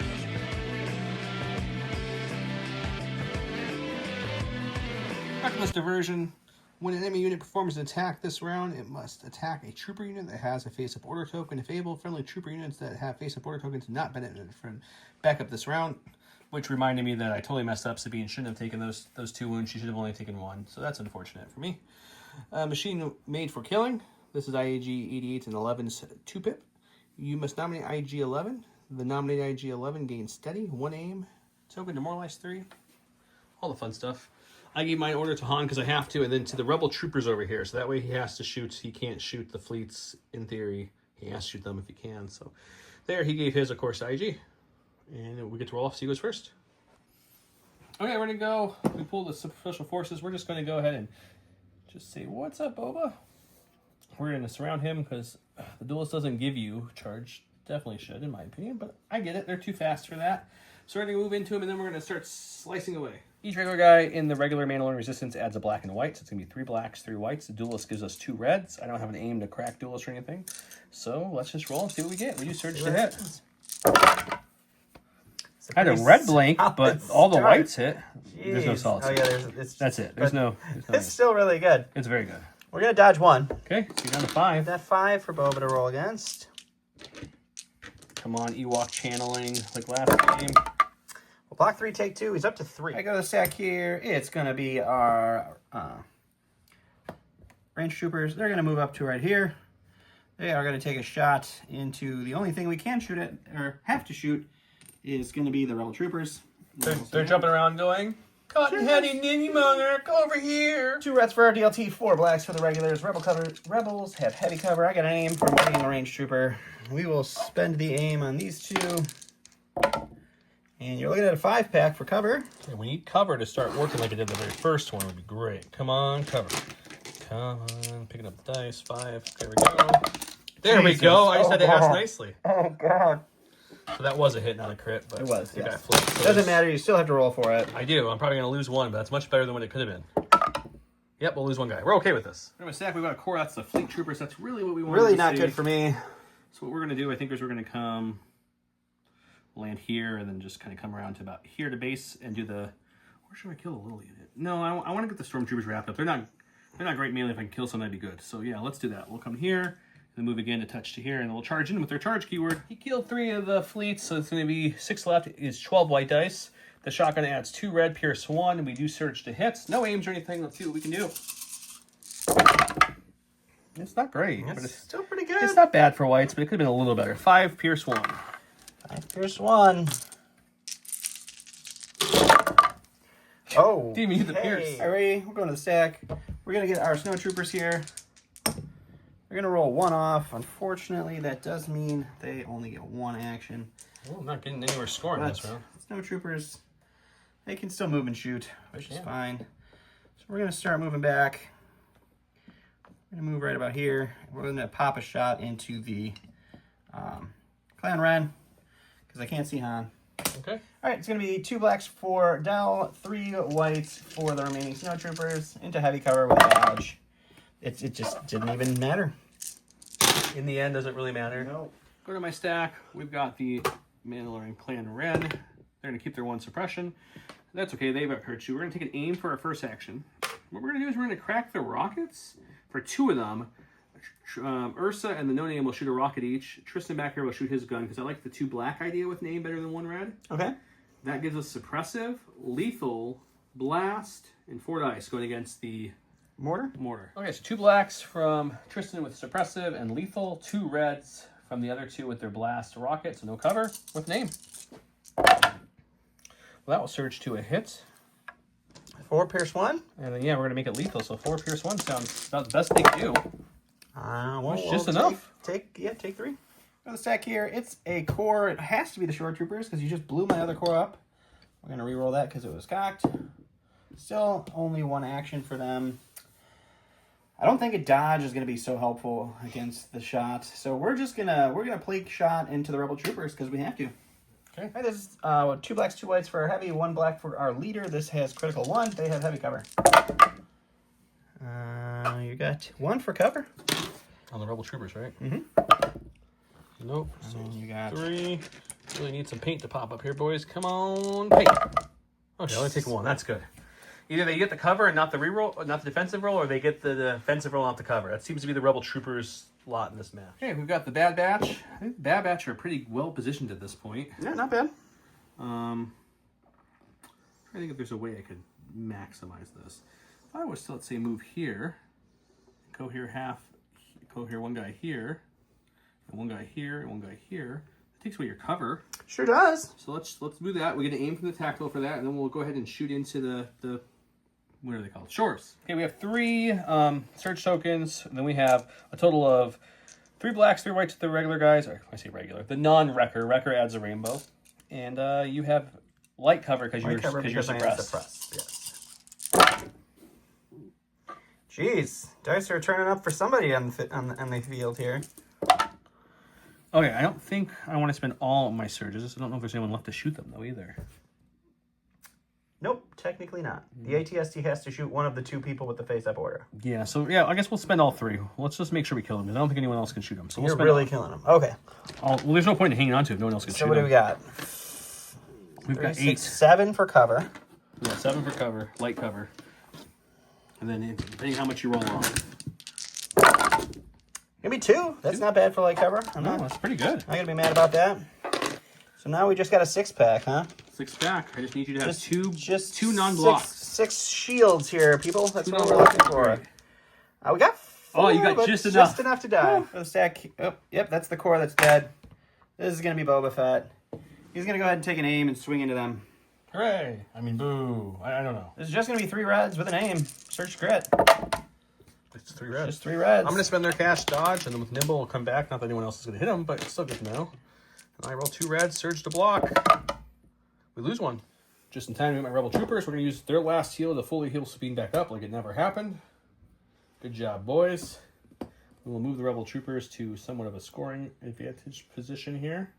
Reckless diversion. When an enemy unit performs an attack this round, it must attack a trooper unit that has a face-up order token. If able, friendly trooper units that have face-up order tokens do not benefit from backup this round. Which reminded me that I totally messed up. Sabine shouldn't have taken those 2 wounds. She should have only taken 1. So that's unfortunate for me. Machine made for killing. This is IAG 88 and 11's 2-pip. You must nominate IG 11. The nominated IG 11 gains steady, 1 aim, token demoralize 3. All the fun stuff. I gave my order to Han because I have to, and then to the rebel troopers over here. So that way he has to shoot. He can't shoot the fleets in theory. He has to shoot them if he can. So there, he gave his, of course, to IG. And we get to roll off. So he goes first. Okay, we're going to go. We pull the special forces. We're just going to go ahead and just say, what's up, Boba? We're going to surround him because the duelist doesn't give you charge. Definitely should, in my opinion, but I get it. They're too fast for that. So we're going to move into him, and then we're going to start slicing away. Each regular guy in the regular Mandalorian Resistance adds a black and a white, so it's going to be 3 blacks, 3 whites. The duelist gives us 2 reds. I don't have an aim to crack duelist or anything, so let's just roll and see what we get. We do surge to hit. I had a red blank, but all the whites hit. Jeez. There's no solids. Oh, yeah, That's it. There's no it's still really good. It's very good. We're going to dodge 1. Okay, so you're down to 5. That 5 for Boba to roll against. Come on, Ewok channeling like last game. Well, block 3, take 2. He's up to 3. I go to the stack here. It's going to be our range troopers. They're going to move up to right here. They are going to take a shot into the only thing we can shoot at, or have to shoot, is going to be the rebel troopers. They're jumping around going, Cotton-headed ninny monarch, over here. 2 reds for our DLT, 4 blacks for the regulars. Rebels have heavy cover. I got an aim for one the range trooper. We will spend the aim on these 2. And you're looking at a 5-pack for cover. Okay, we need cover to start working like I did the very first one. Would be great. Come on, cover. Come on, picking up the dice. 5. There we go. There we go. I just had to ask nicely. Oh, God. So that was a hit, not a crit. But It was, the yes. guy flipped. So Doesn't matter. You still have to roll for it. I do. I'm probably going to lose 1, but that's much better than what it could have been. Yep, we'll lose 1 guy. We're okay with this. We're going to stack. We've got a core. That's the fleet troopers. That's really what we want. Really not good for me. So what we're going to do, I think, is we're going to come land here and then just kind of come around to about here to base and do the... Or should I kill the little unit? No, I want to get the stormtroopers wrapped up. They're not great melee. If I can kill some, that'd be good. So yeah, let's do that. We'll come here and then move again to touch to here, and then we'll charge in with their charge keyword. He killed 3 of the fleets, so it's going to be 6 left. Is 12 white dice. The shotgun adds 2 red, pierce 1, and we do surge to hits. No aims or anything. Let's see what we can do. It's not great, but it's still pretty good. It's not bad for whites, but it could have been a little better. 5, pierce 1. 5, pierce 1. Oh. Didn't even hit the pierce. All right, ready? We're going to the stack. We're going to get our snow troopers here. We're going to roll 1 off. Unfortunately, that does mean they only get 1 action. Well, I'm not getting anywhere scoring this round. Snow troopers, they can still move and shoot, which is fine. So we're going to start moving back. We're going to move right about here. We're going to pop a shot into the Clan Ren, because I can't see Han. Okay. All right, it's going to be 2 blacks for Del, 3 whites for the remaining snow troopers, into heavy cover with dodge. It just didn't even matter. In the end, doesn't really matter. No. Go to my stack. We've got the Mandalorian Clan Ren. They're going to keep their 1 suppression. That's okay. They've got hurt you. We're going to take an aim for our first action. What we're going to do is we're going to crack the rockets for 2 of them. Ursa and the No Name will shoot a rocket each. Tristan back here will shoot his gun because I like the 2 black idea with name better than 1 red. Okay. That gives us suppressive, lethal, blast, and 4 dice going against the Mortar? mortar. Okay, so 2 blacks from Tristan with suppressive and lethal, 2 reds from the other 2 with their blast rocket, so no cover with name. Well, that will surge to a hit. 4 pierce 1. And then, yeah, we're going to make it lethal, so 4 pierce 1 sounds about the best they can do. Well, It's just enough. Take 3. For the stack here, it's a core. It has to be the short troopers because you just blew my other core up. We're going to re-roll that because it was cocked. Still only 1 action for them. I don't think a dodge is going to be so helpful against the shot. So we're gonna play shot into the rebel troopers because we have to. Okay. Right, this is 2 blacks, 2 whites for our heavy, 1 black for our leader. This has critical 1. They have heavy cover. You got 1 for cover. On the rebel troopers, right? Mm-hmm. Nope. So you got 3. Really need some paint to pop up here, boys. Come on, paint. Okay, only take 1. That's good. Either they get the cover and not the reroll, not the defensive roll, or they get the defensive roll, not the cover. That seems to be the rebel troopers lot in this match. Okay, we've got the Bad Batch. I think the Bad Batch are pretty well positioned at this point. Yeah, not bad. I think if there's a way I could maximize this. If I was to, let's say, move here, go here half, go here 1 guy here, and 1 guy here, and 1 guy here, it takes away your cover. Sure does. So let's do that. We're going to aim from the tactical for that, and then we'll go ahead and shoot into the what are they called? Shores. Okay, we have 3 surge tokens, and then we have a total of 3 blacks, 3 whites to the regular guys, or I say regular, the non-wrecker. Wrecker adds a rainbow. And you have light cover because you're suppressed. Yes. Jeez, dice are turning up for somebody on the field here. Okay, I don't think I want to spend all of my surges. I don't know if there's anyone left to shoot them, though, either. Nope, technically not. The ATST has to shoot 1 of the 2 people with the face-up order. Yeah, so, yeah, I guess we'll spend all 3. Let's just make sure we kill them, because I don't think anyone else can shoot them. So You're really killing them. Okay. Well, there's no point in hanging on to it if no one else can shoot So them. what do we got? We've 3, got 6, 8. 7 for cover. Yeah, 7 for cover, light cover. And then depending how much you roll on. Maybe 2. That's not bad for light cover. That's pretty good. I'm not going to be mad about that. So now we just got a 6-pack, huh? 6-pack. I just need you to have just two non-blocks. 6 shields here, people. That's what we're 2 looking for. We got 4, you got but just enough. Just enough to die. For the stack. Oh, yep, that's the core that's dead. This is going to be Boba Fett. He's going to go ahead and take an aim and swing into them. Hooray! I mean, boo. I don't know. This is just going to be 3 reds with an aim. Search crit. It's 3 reds. Just 3 reds. I'm going to spend their cash dodge, and then with Nimble, will come back. Not that anyone else is going to hit him, but it's still good to know. And I roll 2 reds, surge to block. We lose 1. Just in time to get my Rebel Troopers. We're going to use their last heal to fully heal Sabine back up like it never happened. Good job, boys. We'll move the Rebel Troopers to somewhat of a scoring advantage position here.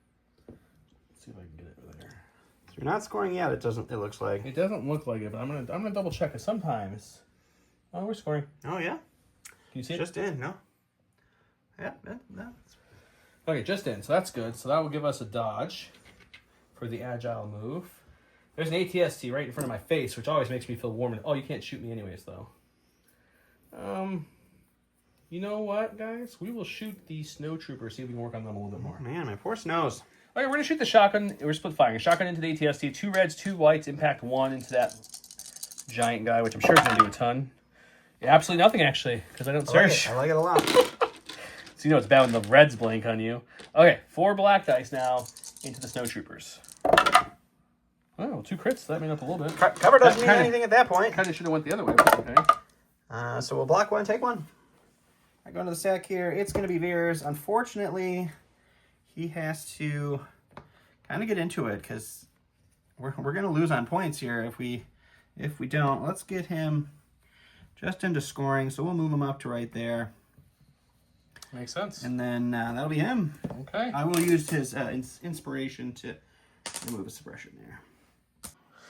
Let's see if I can get it over there. So you're not scoring yet, it looks like. It doesn't look like it, but I'm gonna double check it sometimes. Oh, we're scoring. Oh, yeah? Can you see it? Just in, no? Yeah, no. Okay, just in. So that's good. So that will give us a dodge for the agile move. There's an ATST right in front of my face, which always makes me feel warm. Oh, you can't shoot me anyways, though. You know what, guys? We will shoot the snow trooper, see if we can work on them a little bit more. Man, my poor snows. Okay, we're going to shoot the shotgun. We're split firing. A shotgun into the ATST. 2 reds, 2 whites. Impact 1 into that giant guy, which I'm sure is going to do a ton. Yeah, absolutely nothing, actually, because I don't search. I like it a lot. So you know it's bad when the reds blink on you. Okay, 4 black dice now into the snow troopers. Oh, 2 crits. That made up a little bit. Cover doesn't mean anything at that point. Kind of should have went the other way, but okay. So we'll block 1, take 1. I go into the stack here. It's going to be Veers. Unfortunately, he has to kind of get into it because we're going to lose on points here if we don't. Let's get him just into scoring. So we'll move him up to right there. Makes sense. And then that'll be him. Okay. I will use his inspiration to remove a suppression there.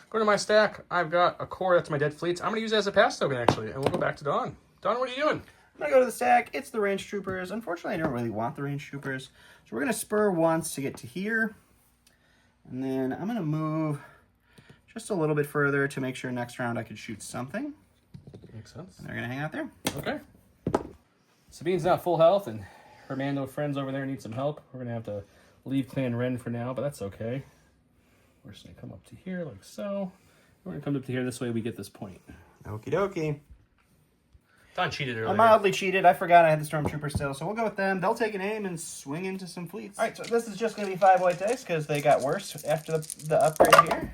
Go to my stack. I've got a core. That's my dead fleets. I'm going to use it as a pass token, actually, and we'll go back to Dawn. Dawn, what are you doing? I'm going to go to the stack. It's the range troopers. Unfortunately, I don't really want the range troopers. So we're going to spur once to get to here. And then I'm going to move just a little bit further to make sure next round I could shoot something. Makes sense. And they're going to hang out there. Okay. Sabine's not full health, and her Mando friends over there need some help. We're going to have to leave Clan Ren for now, but that's okay. We're just going to come up to here like so. We're going to come up to here. This way we get this point. Okie dokie. Don cheated earlier. I mildly cheated. I forgot I had the Stormtrooper still, so we'll go with them. They'll take an aim and swing into some fleets. All right, so this is just going to be 5 white dice because they got worse after the upgrade here.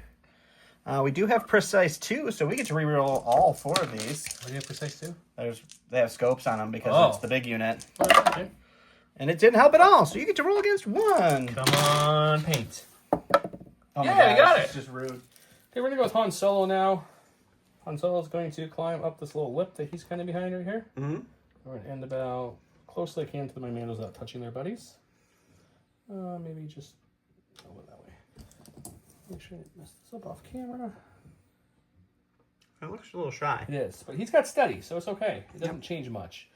We do have Precise 2, so we get to reroll all 4 of these. What do you have Precise 2? They have scopes on them because it's the big unit. Okay. And it didn't help at all, so you get to roll against 1. Come on, paint. Oh my Yeah, God, I got it's it. just rude. Okay, we're going to go with Han Solo now. Han Solo's going to climb up this little lip that he's kind of behind right here. Mm-hmm. We're going to end about close as I can to my Mandos without touching their buddies. Maybe just go that way. Make sure I didn't mess this up off camera. It looks a little shy. It is, but he's got steady, so it's okay. It doesn't change much.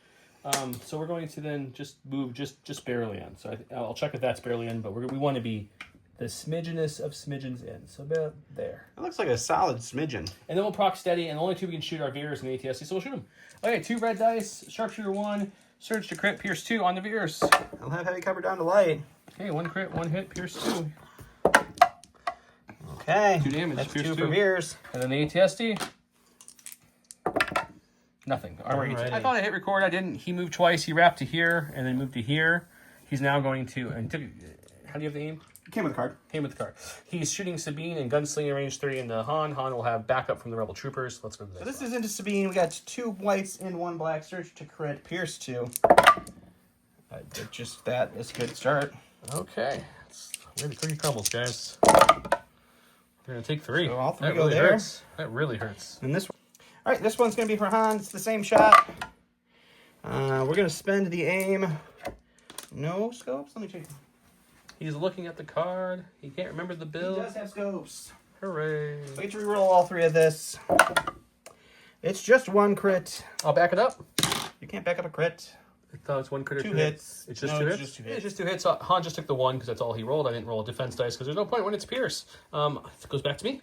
So we're going to then just move just barely in. So I'll check if that's barely in, but we want to be the smidgenest of smidgens in. So about there. It looks like a solid smidgen. And then we'll proc steady, and the only 2 we can shoot are Veers and ATST, so we'll shoot them. Okay, 2 red dice, sharpshooter 1, surge to crit, pierce 2 on the Veers. I'll have heavy cover down to light. Okay, 1 crit, 1 hit, pierce 2. Okay. 2 damage, That's pierce 2 2. for Veers. And then the ATST. Nothing. Armor 18. I thought I hit record. I didn't. He moved twice. He wrapped to here and then moved to here. He's now going to. And how do you have the aim? Came with a card. Came with the card. He's shooting Sabine and gunslinger range 3 into Han. Han will have backup from the rebel troopers. Let's go to So this is into Sabine. We got 2 whites and 1 black. Surge to crit. Pierce 2. Just that is a good start. Okay. Where the cookie crumbles, guys. We're going to take 3. So all 3 that go really there. hurts. That really hurts. And this one. All right, this one's going to be for Han. It's the same shot. We're going to spend the aim. No scopes? Let me check. He's looking at the card. He can't remember the build. He does have scopes. Hooray. We get to reroll all 3 of this. It's just 1 crit. I'll back it up. You can't back up a crit. I thought it's 1 crit or 2 2 hits. It's just No, 2 it's hits? just 2 Yeah, hits. it's just 2 hits. Han just took the 1 because that's all he rolled. I didn't roll a defense dice because there's no point when it's Pierce. It goes back to me.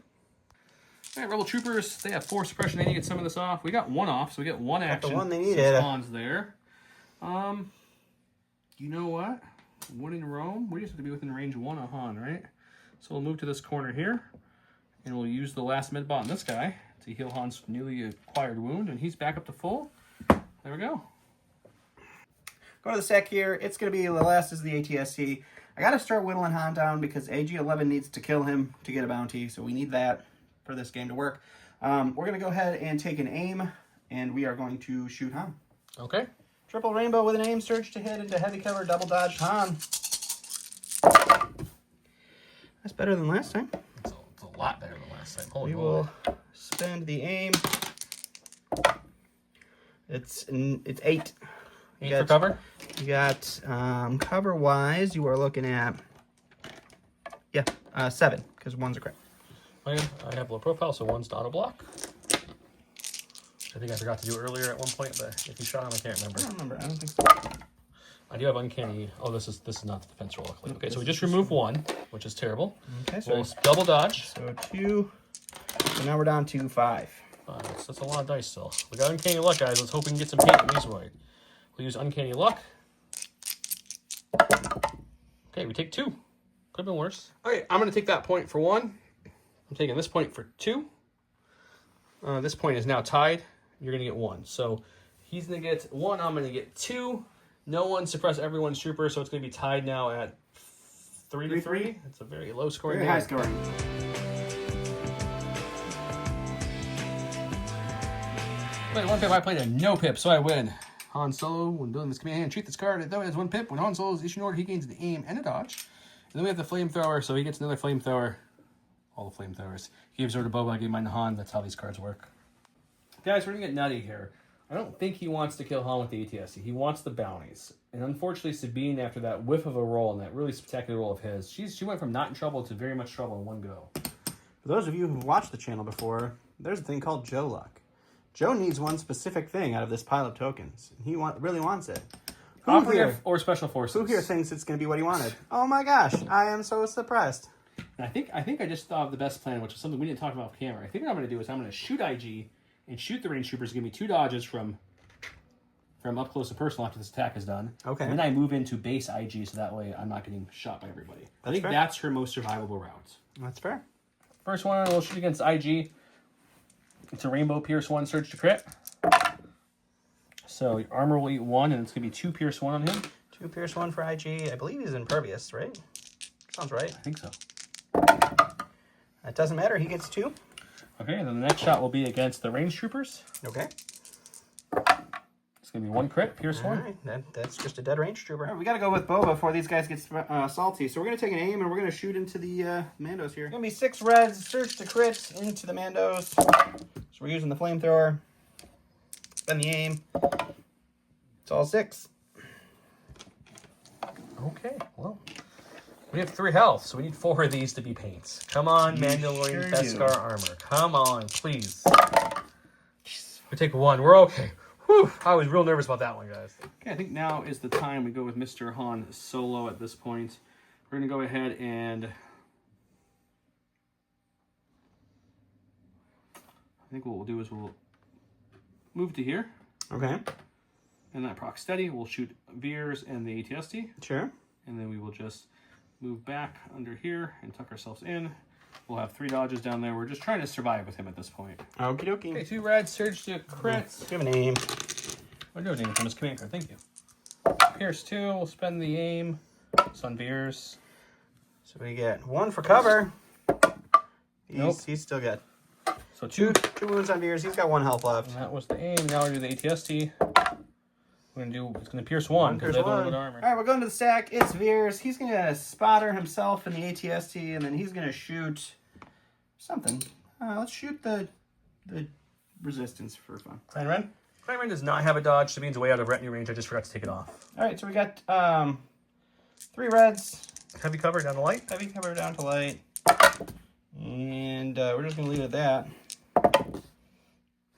All right, Rebel Troopers, they have 4 suppression. They need to get some of this off. We got 1 off, so we get 1 action. the one they since needed. Han's there. You know what? When in Rome, we just have to be within range 1 of Han, right? So we'll move to this corner here, and we'll use the last mid bot on this guy to heal Han's newly acquired wound, and he's back up to full. There we go. Go to the sec here. It's going to be the last is the ATST. I got to start whittling Han down because AG-11 needs to kill him to get a bounty, so we need that for this game to work. We're going to go ahead and take an aim, and we are going to shoot Han. Okay. Triple rainbow with an aim, surge to hit into heavy cover, double dodge Han. That's better than last time. It's a lot better than last time. Holy We moly. will spend the aim. It's 8. 8 for cover? You got cover-wise, you are looking at 7 because 1's a crit. I have low profile, so 1's auto block. I think I forgot to do earlier at one point, but if you shot him, I can't remember. I don't remember. I don't think so. I do have uncanny. Oh, this is not the defense roll. Okay, so we just remove 1, which is terrible. Okay, so We'll double dodge. So 2. So now we're down to 5. That's a lot of dice still. We got uncanny luck, guys. Let's hope we can get some paint in these right. We'll use uncanny luck. Okay, we take 2. Could have been worse. Okay, I'm going to take that point for 1. I'm taking this point for 2. This point is now tied. You're going to get 1. So he's going to get 1. I'm going to get 2. No one suppress everyone's trooper, so it's going to be tied now at 3 to 3. It's a very low scoring Very game. high scoring. Wait, 1 pip. I played a no pip, so I win. Han Solo, when building this command, treat this card though it has 1 pip. When Han Solo is issued an order, he gains the aim and a dodge. And then we have the flamethrower, so he gets another flamethrower. All the flamethrowers. He gives her to Boba, I gave mine to Han. That's how these cards work. Guys, we're gonna get nutty here. I don't think he wants to kill Han with the ATST. He wants the bounties. And unfortunately, Sabine, after that whiff of a roll and that really spectacular roll of his, she went from not in trouble to very much trouble in one go. For those of you who've watched the channel before, there's a thing called Joe Luck. Joe needs one specific thing out of this pile of tokens. He really wants it. Operative or special forces. Who here thinks it's going to be what he wanted? Oh my gosh, I am so suppressed. And I think I just thought of the best plan, which is something we didn't talk about off camera. I think what I'm going to do is I'm going to shoot IG and shoot the range troopers. Give me 2 dodges from from up close and personal after this attack is done. Okay. And then I move into base IG, so that way I'm not getting shot by everybody. I think fair. that's her most survivable route. That's fair. First one, we'll shoot against IG. It's a Rainbow Pierce 1 Surge to crit. So armor will eat 1, and it's going to be 2 Pierce 1 on him. 2 Pierce 1 for IG. I believe he's impervious, right? Sounds right. I think so. That doesn't matter. He gets 2. Okay, and then the next shot will be against the range troopers. Okay. It's going to be 1 crit, Pierce 1. All right. That's just a dead range trooper. All right, we got to go with Boba before these guys get salty. So we're going to take an aim and we're going to shoot into the Mandos here. Going to be 6 reds, Surge to crit into the Mandos. So we're using the flamethrower. Then the aim. It's all 6. Okay, well, we have 3 health, so we need 4 of these to be paints. Come on, Mandalorian Beskar armor. Come on, please. We take 1. We're okay. Whew, I was real nervous about that one, guys. Okay, I think now is the time we go with Mr. Han Solo at this point. We're going to go ahead and... I think what we'll do is we'll move to here. Okay. And that proc steady, we'll shoot Veers and the ATST. Sure. And then we will just move back under here and tuck ourselves in. We'll have 3 dodges down there. We're just trying to survive with him at this point. Okie dokie. Okay, 2 reds, Surge to crits. Give an aim. What are you doing from his command card? Thank you. Pierce 2, we'll spend the aim. It's on Veers. So we get 1 for cover. He's still good. So 2. 2 wounds on Veers. He's got 1 health left. And that was the aim. Now we do the ATST. We're gonna do. It's gonna pierce 1 because they have a little bit of armor. All right, we're going to the stack. It's Veers. He's gonna spotter himself in the ATST, and then he's gonna shoot something. Let's shoot the resistance for fun. Clan Ren? Clan Ren does not have a dodge, so it means way out of retinue range. I just forgot to take it off. All right, so we got 3 reds. Heavy cover down to light. Heavy cover down to light. And we're just gonna leave it at that.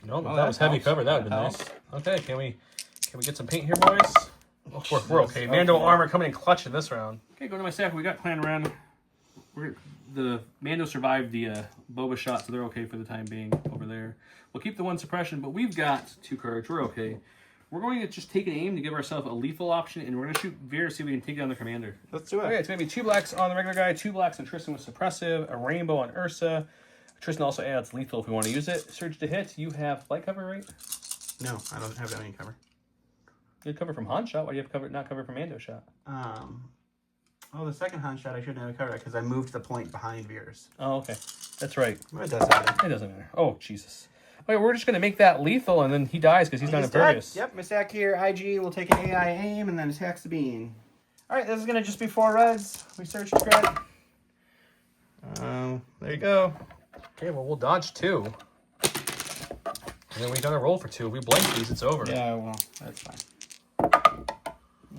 No, if that was heavy cover, that would have been nice. Okay, can we get some paint here, boys? We're okay. Mando armor coming in clutch in this round. Okay, go to my stack. We got Clan Ren. The Mando survived the Boba shot, so they're okay for the time being over there. We'll keep the 1 suppression, but we've got 2 courage. We're okay. We're going to just take an aim to give ourselves a lethal option, and we're going to shoot Veers, see if we can take down the commander. Let's do it. Okay, it's going to be 2 blacks on the regular guy, 2 blacks on Tristan with suppressive, a rainbow on Ursa. Tristan also adds lethal if we want to use it. Surge to hit. You have flight cover, right? No, I don't have any cover. You have cover from Han shot. Why do you have not cover from Mando shot? Oh, the second Han shot I shouldn't have covered because I moved the point behind Veers. Oh, okay. That's right. It doesn't matter. It doesn't matter. Oh, Jesus. Okay, we're just going to make that lethal, and then he dies because he's not impervious. Dead. Yep, my stack here. IG will take an AI aim and then attacks the bean. All right, this is going to just be 4 reds. We search the crit. There you go. Okay, well, we'll dodge 2. And then we got to roll for 2. If we blank these, it's over. Yeah, well, that's fine.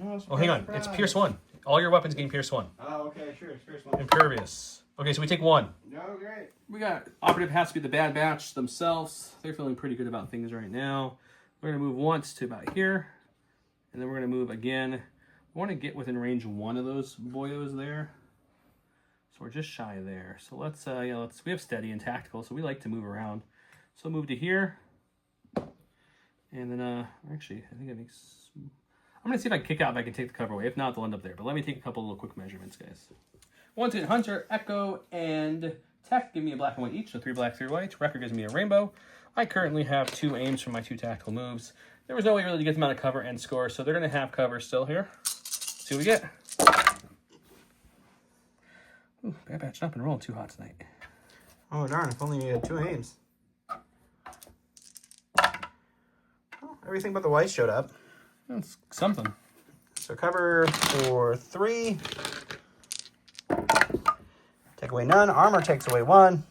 No, oh, hang on. It's Pierce 1. All your weapons gain Pierce 1. Oh, okay, sure. It's Pierce 1. Impervious. Okay, so we take 1. No, great. We got Operative has to be the Bad Batch themselves. They're feeling pretty good about things right now. We're going to move once to about here. And then we're going to move again. We want to get within range 1 of those boyos there. So we're just shy there. So let's we have steady and tactical, so we like to move around. So move to here. And then, actually, I think it makes... I'm going to see if I can kick out if I can take the cover away. If not, they'll end up there. But let me take a couple little quick measurements, guys. 1 to Hunter, Echo, and Tech give me a black and white each. So 3 black, 3 white. Wrecker gives me a rainbow. I currently have 2 aims for my 2 tactical moves. There was no way really to get them out of cover and score, so they're going to have cover still here. Let's see what we get. Ooh, Bad Batch not been rolling too hot tonight. Oh, darn. If only you had 2 aims. Oh, everything but the white showed up. That's something. So cover for 3. Take away none. Armor takes away 1.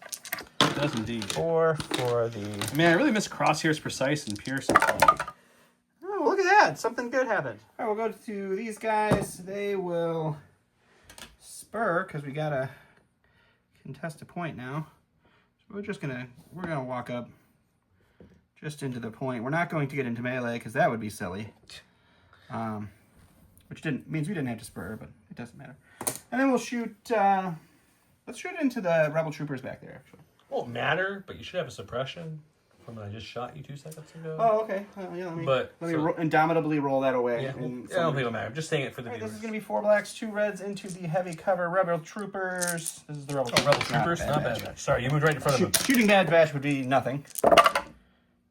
It does indeed. 4 for the... Man, I really miss Crosshair's Precise and Pierce. Oh, look at that. Something good happened. All right, we'll go to these guys. They will spur because we got to contest a point now. So we're gonna walk up just into the point. We're not going to get into melee because that would be silly. Which means we didn't have to spur, but it doesn't matter. And then we'll shoot. Let's shoot into the rebel troopers back there. Actually, Won't matter, but you should have a suppression. from when I just shot you 2 seconds ago. Oh, okay. Yeah, let me indomitably roll that away. Yeah, I don't think it'll matter. I'm just saying it for the viewers. This is going to be 4 blacks, 2 reds into the heavy cover Rebel Troopers. This is the Rebel Troopers. Rebel Troopers, not Bad Batch. Sorry, you moved right in front of them. Shooting Bad Batch would be nothing.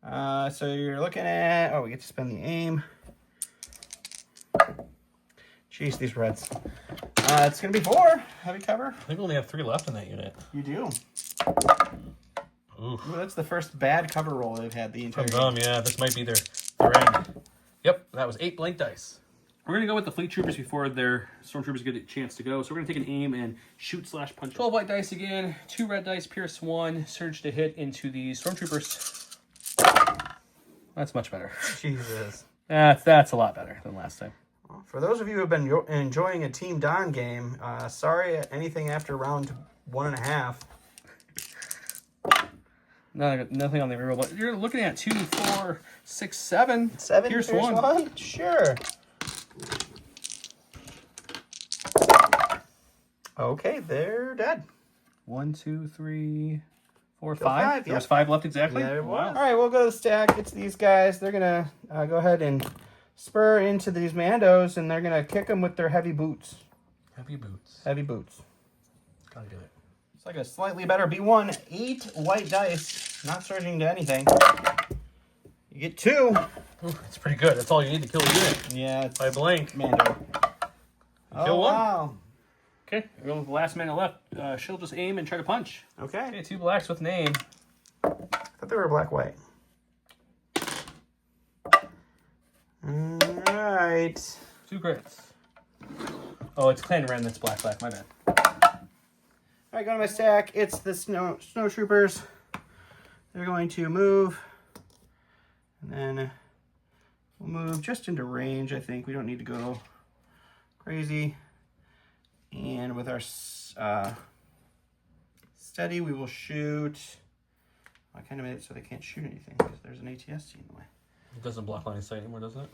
So you're looking at... Oh, we get to spend the aim. Jeez, these reds. It's going to be 4 heavy cover. I think we only have 3 left in that unit. You do. Oof. Ooh, that's the first bad cover roll they've had the entire game. Yeah, this might be their end. Yep, that was 8 blank dice. We're going to go with the fleet troopers before their stormtroopers get a chance to go. So we're going to take an aim and shoot/punch. 12 white dice again, 2 red dice, pierce 1, surge to hit into the stormtroopers. That's much better. Jesus. That's a lot better than last time. Well, for those of you who have been enjoying a Team Don game, sorry, anything after round 1.5. Nothing on the reroll, but you're looking at 2, 4, 6, 7. 7 Pierce pierce 1? Sure. Okay, they're dead. 1, 2, 3, 4, Kill 5. five, There yep. was 5 left exactly. There it was. Wow. All right, we'll go to the stack. It's these guys. They're going to go ahead and spur into these Mandos, and they're going to kick them with their heavy boots. Heavy boots. Heavy boots. Gotta do it. It's like a slightly better B1. 8 white dice. Not surging to anything. You get 2. Ooh, that's pretty good. That's all you need to kill a unit. Yeah, it's By blank. Mando. Kill one. Wow. Okay, we're going with the last man left. She'll just aim and try to punch. Okay. Okay, 2 blacks with an aim. I thought they were black-white. All right. 2 crits. Oh, it's Clan Ren that's black, my bad. All right, go to my stack. It's the snowtroopers. They're going to move. And then we'll move just into range, I think. We don't need to go crazy. And with our steady, we will shoot. I kind of made it so they can't shoot anything because there's an ATST in the way. It doesn't block line of sight anymore, doesn't it?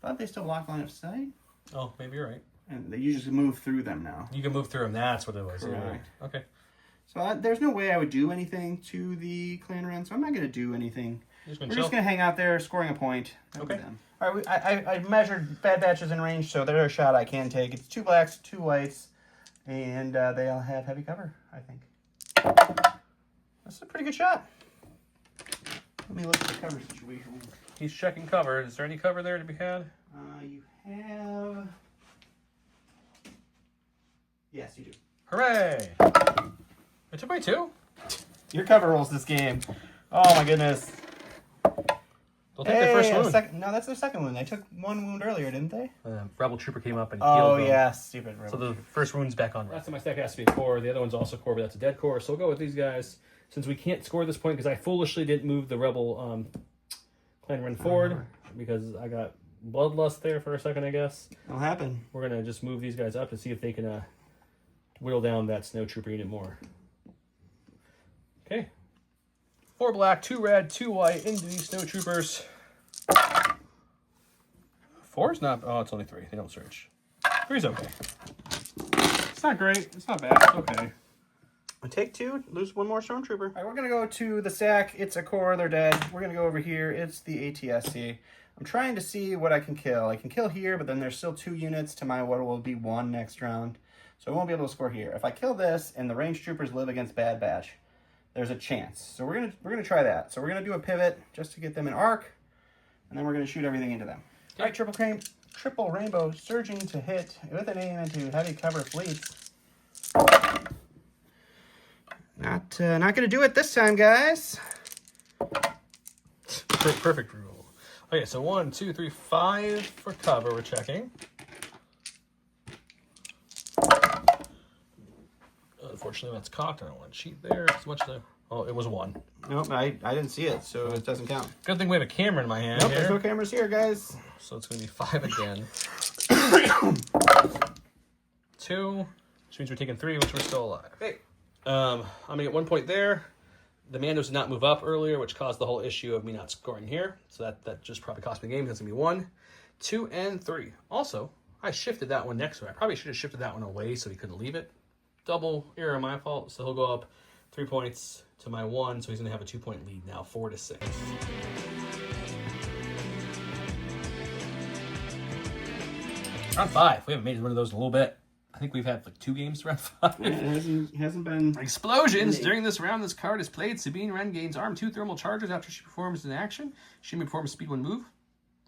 Thought they still block line of sight. Oh, maybe you're right. And you just move through them now. You can move through them. That's what it was. Correct. Right. Okay. So there's no way I would do anything to the Clan Ren, so I'm not going to do anything. We're just going to hang out there, scoring a point. Okay. All right, I measured Bad Batches in range, so they're a shot I can take. It's 2 blacks, 2 whites, and they all have heavy cover, I think. That's a pretty good shot. Let me look at the cover situation. He's checking cover. Is there any cover there to be had? You have... Yes, you do. Hooray! I took my 2. Your cover rolls this game. Oh my goodness. They'll take their first wound. No, that's their second wound. They took 1 wound earlier, didn't they? Rebel Trooper came up and Oh, healed them. yeah, stupid Rebel. So the first wound's back on. Last time my stack has to be a core. The other one's also core, but that's a dead core. So we'll go with these guys. Since we can't score this point because I foolishly didn't move the Rebel Clan Ren forward because I got bloodlust there for a second, I guess. It'll happen. We're going to just move these guys up to see if they can whittle down that snow trooper unit more. Okay. 4 black, 2 red, 2 white into these snow troopers. 4's not... Oh, it's only 3. They don't search. 3's okay. It's not great. It's not bad. It's okay. I take 2, lose 1 more stormtrooper. All right, we're going to go to the stack. It's a core. They're dead. We're going to go over here. It's the ATST. I'm trying to see what I can kill. I can kill here, but then there's still 2 units to my what will be 1 next round. So I won't be able to score here. If I kill this and the range troopers live against Bad Batch, there's a chance. So we're gonna try that. So we're gonna do a pivot just to get them in arc, and then we're gonna shoot everything into them. All right, triple rainbow surging to hit with an aim into heavy cover fleets. Not gonna do it this time, guys. Perfect rule. Okay, so 1, 2, 3, 5 for cover. We're checking. Unfortunately, that's cocked. I don't want to cheat there. As much as oh, it was 1. Nope, I didn't see it, so it doesn't count. Good thing we have a camera in my hand. Nope, here. there's no cameras here, guys. So it's going to be 5 again. 2, which means we're taking 3, which we're still alive. Okay. I'm going to get 1 point there. The Mandos did not move up earlier, which caused the whole issue of me not scoring here. So that just probably cost me the game. That's going to be 1, 2, and 3. Also, I shifted that one next to it. I probably should have shifted that one away so he couldn't leave it. Double error, my fault. So he'll go up 3 points to my 1, so he's going to have a 2-point lead now, 4-6. Round 5. We haven't made one of those in a little bit. I think we've had like 2 games round 5. It hasn't been... Explosions! During this round, this card is played. Sabine Wren gains arm 2 thermal charges after she performs an action. She may perform a speed 1 move.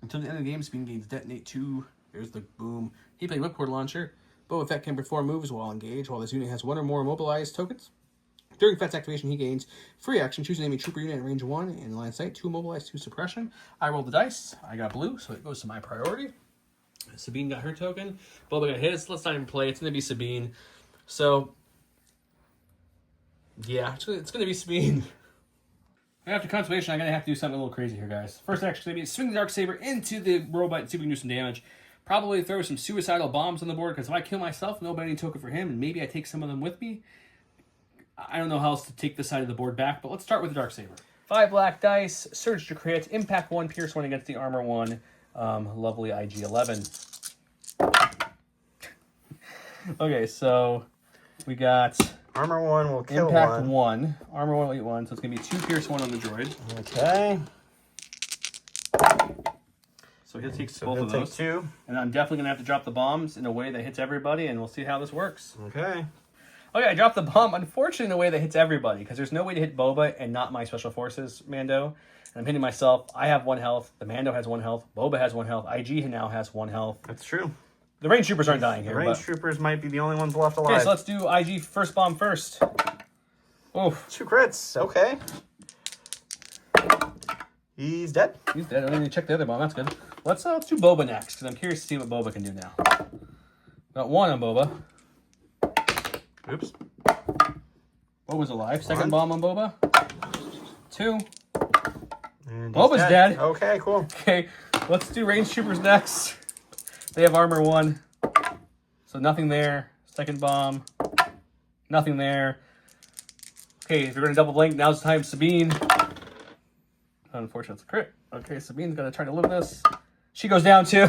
Until the end of the game, Sabine gains detonate 2. There's the boom. He played Whipcord Launcher. Boba Fett can perform moves while engaged, while this unit has 1 or more immobilized tokens. During Fett's activation, he gains free action. Choose an enemy trooper unit at range 1 in line of sight. 2 immobilized, 2 suppression. I rolled the dice. I got blue, so it goes to my priority. Sabine got her token. Boba got his. Let's not even play. It's going to be Sabine. So, yeah, it's going to be Sabine. After conservation, I'm going to have to do something a little crazy here, guys. First action is going to be swing the Darksaber into the robot and see if we can do some damage. Probably throw some suicidal bombs on the board, because if I kill myself, nobody any token for him, and maybe I take some of them with me. I don't know how else to take this side of the board back, but let's start with the Darksaber. 5 black dice, surge to crit, impact 1, pierce 1 against the armor 1. Lovely IG-11. Okay, so we got Armor 1 will kill impact 1. 1. Armor 1 will eat 1, so it's going to be 2 pierce 1 on the droid. Okay. So he'll take So both he'll of take those. 2. And I'm definitely going to have to drop the bombs in a way that hits everybody, and we'll see how this works. Okay. Okay, I dropped the bomb, unfortunately, in a way that hits everybody, because there's no way to hit Boba and not my Special Forces Mando. And I'm hitting myself. I have 1 health. The Mando has 1 health. Boba has 1 health. IG now has 1 health. That's true. The range troopers aren't dying here. The range troopers might be the only ones left alive. Okay, so let's do IG first bomb first. Oof. 2 crits. Okay. He's dead. He's dead. I didn't even check the other bomb. That's good. Let's do Boba next, because I'm curious to see what Boba can do now. Got 1 on Boba. Oops. Boba's alive. Second bomb on Boba. 2. And Boba's dead. Okay, cool. Okay, let's do range troopers next. They have armor 1. So nothing there. Second bomb. Nothing there. Okay, if you're going to double blink, now's the time. Sabine. Unfortunately, it's a crit. Okay, Sabine's going to try to live this. She goes down too.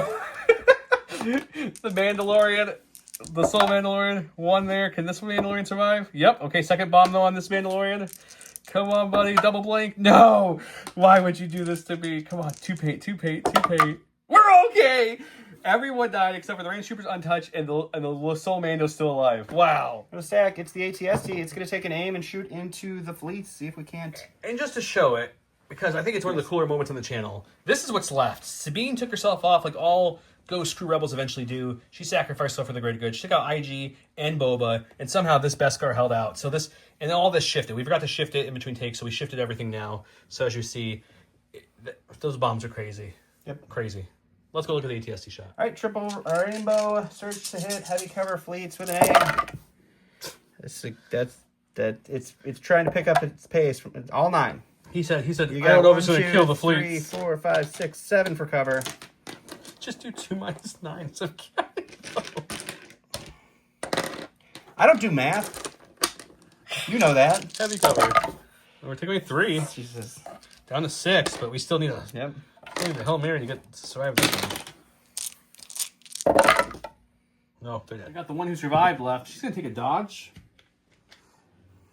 The Mandalorian. The Soul Mandalorian. 1 there. Can this Mandalorian survive? Yep. Okay, second bomb though on this Mandalorian. Come on, buddy. Double blink. No! Why would you do this to me? Come on. 2 paint. 2 paint. 2 paint. We're okay! Everyone died except for the range troopers untouched and the Soul Mando's still alive. Wow. No stack. It's the ATST. It's going to take an aim and shoot into the fleet. See if we can't. And just to show it, because I think it's one of the cooler moments on the channel, this is what's left. Sabine took herself off like all Ghost Crew Rebels eventually do. She sacrificed herself for the greater good. She took out IG and Boba, and somehow this Beskar held out. So this, and then all this shifted. We forgot to shift it in between takes, so we shifted everything now. So as you see, those bombs are crazy. Yep. Crazy. Let's go look at the ATST shot. All right, triple rainbow, surge to hit, heavy cover fleets with an aim. It's trying to pick up its pace from all 9. He said, You I don't got know 1, if it's going 2, to kill the 3, fleet. 4, 5, 6, 7 for cover. Just do 2 - 9. It's okay. I don't do math. You know that. Heavy cover. We're taking away 3. Jesus. Down to 6, but we still need a Yep. the Hail Mary to get to survive this one. No, they're dead. I got the one who survived left. She's going to take a dodge.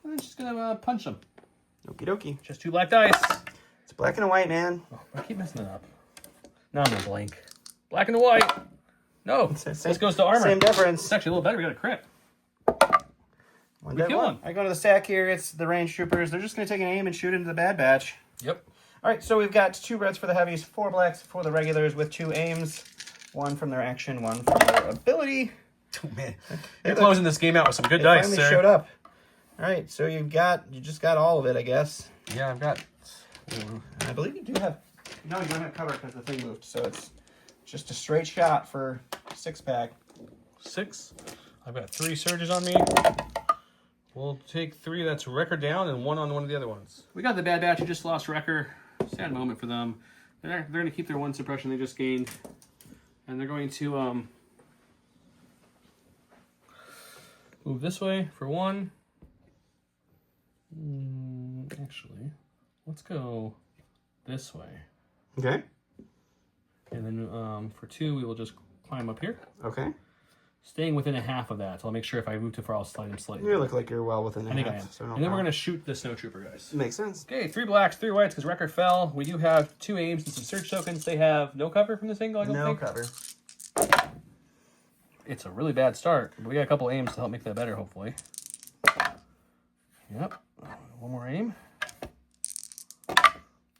And then she's going to punch him. Okie dokie. Just 2 black dice. It's black and a white, man. Oh, I keep messing it up. No, I'm going to blink. Black and a white. No, this goes to armor. Same difference. It's actually a little better. We got a crit. One We dead kill one. him. I go to the stack here. It's the range troopers. They're just going to take an aim and shoot into the Bad Batch. Yep. All right, so we've got 2 reds for the heavies, 4 blacks for the regulars with 2 aims. 1 from their action, 1 from their ability. Oh, man. You're closing this game out with some good It dice, finally sir. showed up. All right, so you just got all of it, I guess. Yeah, I've got... I believe you do have... No, you don't have cover because the thing moved, so it's just a straight shot for 6-pack. 6. I've got 3 surges on me. We'll take 3 that's Wrecker down and 1 on one of the other ones. We got the Bad Batch who just lost Wrecker. Sad moment for them. They're going to keep their 1 suppression they just gained. And they're going to move this way for 1. Actually, let's go this way. Okay. And then for 2, we will just climb up here. Okay. staying within a half of that. So I'll make sure if I move too far, I'll slide him slightly. You look like you're well within the I think I half, am. so no And then we're problem. going to shoot the snow trooper, guys. Makes sense. Okay, 3 blacks, 3 whites, because record fell. We do have 2 aims and some surge tokens. They have no cover from this angle, I don't No think. cover. It's a really bad start, but we got a couple aims to help make that better, hopefully. Yep. One more aim.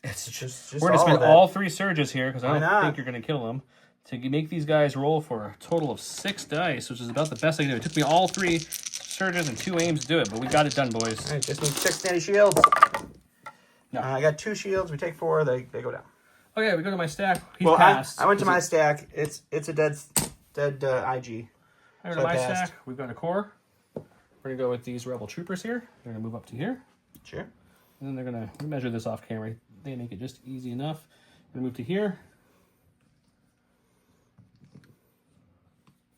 It's just we're going to spend all 3 surges here, because I don't think you're going to kill them, to make these guys roll for a total of 6 dice, which is about the best I can do. It took me all 3 surges and 2 aims to do it, but we got it done, boys. All right, just need 6 standing shields. No. I got 2 shields. We take 4. They go down. Okay, we go to my stack. He's Well, passed. I went to my stack. It's a dead IG. I go to my stack. We've got a core. We're going to go with these rebel troopers here. They're going to move up to here. Sure. And then they're going to measure this off camera. They make it just easy enough. We're going to move to here.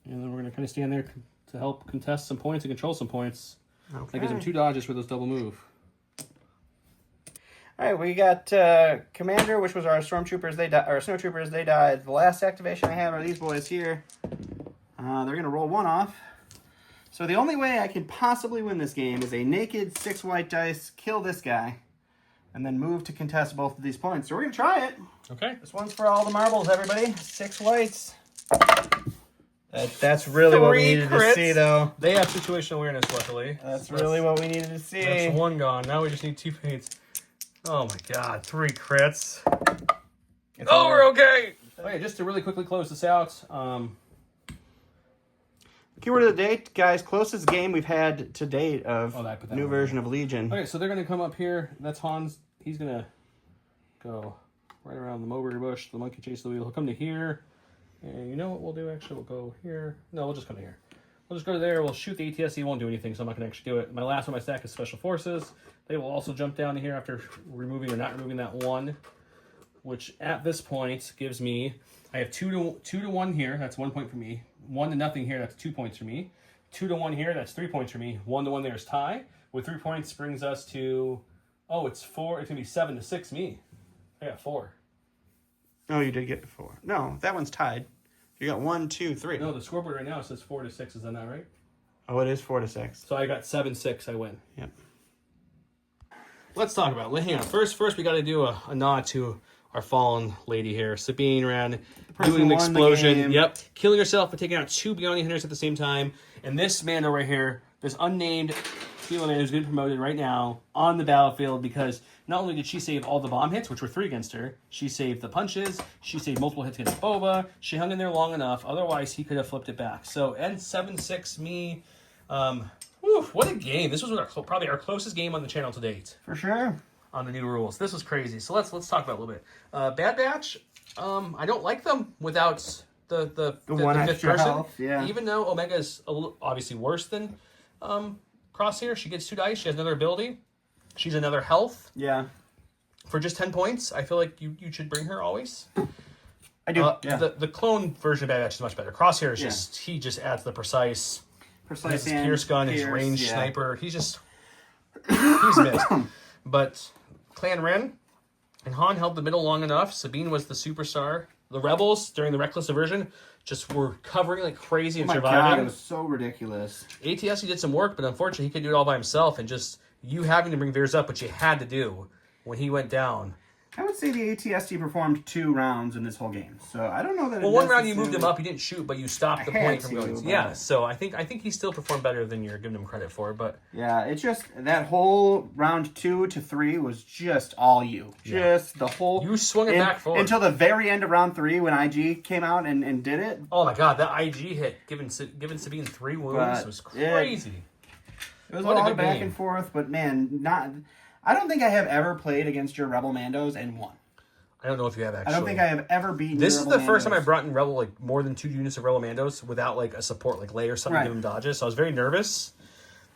And then we're going to kind of stand there to help contest some points and control some points. Okay. That gives them 2 dodges for those double move. All right, we got Commander, which was our stormtroopers. Our snowtroopers. They died. The last activation I have are these boys here. They're going to roll 1 off. So the only way I could possibly win this game is a naked 6 white dice, kill this guy, and then move to contest both of these points. So we're going to try it. Okay. This one's for all the marbles, everybody. 6 whites. That's really what we needed to see, though. They have situational awareness, luckily. That's really what we needed to see. That's 1 gone. Now we just need 2 paints. Oh my god, 3 crits. We're okay! Okay, just to really quickly close this out. Keyword of the day, guys, closest game we've had to date of I put that new on version of Legion. Okay, so they're going to come up here. That's Hans. He's going to go right around the mulberry bush, the monkey chase the wheel. He'll come to here. And you know what we'll do, actually? We'll go here. No, we'll just come to here. We'll just go to there. We'll shoot the ATST. He won't do anything, so I'm not going to actually do it. My last one, my stack is Special Forces. They will also jump down to here after removing or not removing that 1, which at this point gives me... I have 2 to 1 here. That's 1 point for me. 1 to nothing here. That's 2 points for me. 2 to 1 here. That's 3 points for me. 1 to 1 there is tie. With 3 points brings us to... Oh, it's 4. It's going to be 7 to 6 me. I got 4. Oh, you did get 4. No, that one's tied. You got 1, 2, 3. No, the scoreboard right now says 4 to 6. Is that not right? Oh, it is 4 to 6. So I got 7-6. I win. Yep. Let's talk about it. Hang on. First we got to do a nod to our fallen lady here. Sabine ran, doing an explosion. Yep. Killing herself, but taking out 2 bounty hunters at the same time. And this Mando right here, this unnamed female man who's getting promoted right now on the battlefield, because not only did she save all the bomb hits, which were 3 against her, she saved the punches, she saved multiple hits against Boba, she hung in there long enough, otherwise he could have flipped it back. So, end 7-6 me. What a game. This was probably our closest game on the channel to date. For sure. On the new rules. This was crazy. So let's talk about it a little bit. Bad Batch, I don't like them without the 5th person. Health, yeah. Even though Omega is obviously worse than Crosshair, she gets 2 dice, she has another ability. She's another health. Yeah. For just 10 points, I feel like you should bring her always. I do. Yeah. The clone version of Bad Batch is much better. Crosshair is he just adds the precise his Pierce gun, his range sniper. He's missed. But Clan Ren and Han held the middle long enough. Sabine was the superstar. The Rebels, during the Reckless Aversion, just were covering like crazy and surviving. God, it was so ridiculous. ATST did some work, but unfortunately he could do it all by himself, and just you having to bring Veers up, which you had to do when he went down. I would say the ATST performed 2 rounds in this whole game, so I don't know that. Well, one round you moved him up, he didn't shoot, but you stopped the point from going. But... Yeah, so I think he still performed better than you're giving him credit for. But yeah, it's just that whole round 2 to 3 was just all you. Yeah. Just the whole. You swung it back forward until the very end of round 3 when IG came out and did it. Oh my God, that IG hit giving Sabine 3 wounds was crazy. It was a lot of back and forth, but man, I don't think I have ever played against your Rebel Mandos and won. I don't know if you have actually. I don't think I have ever beaten. This is the first Mandos. time I brought in Rebel like more than 2 units of Rebel Mandos without like a support like Lay or something to give him dodges. So I was very nervous.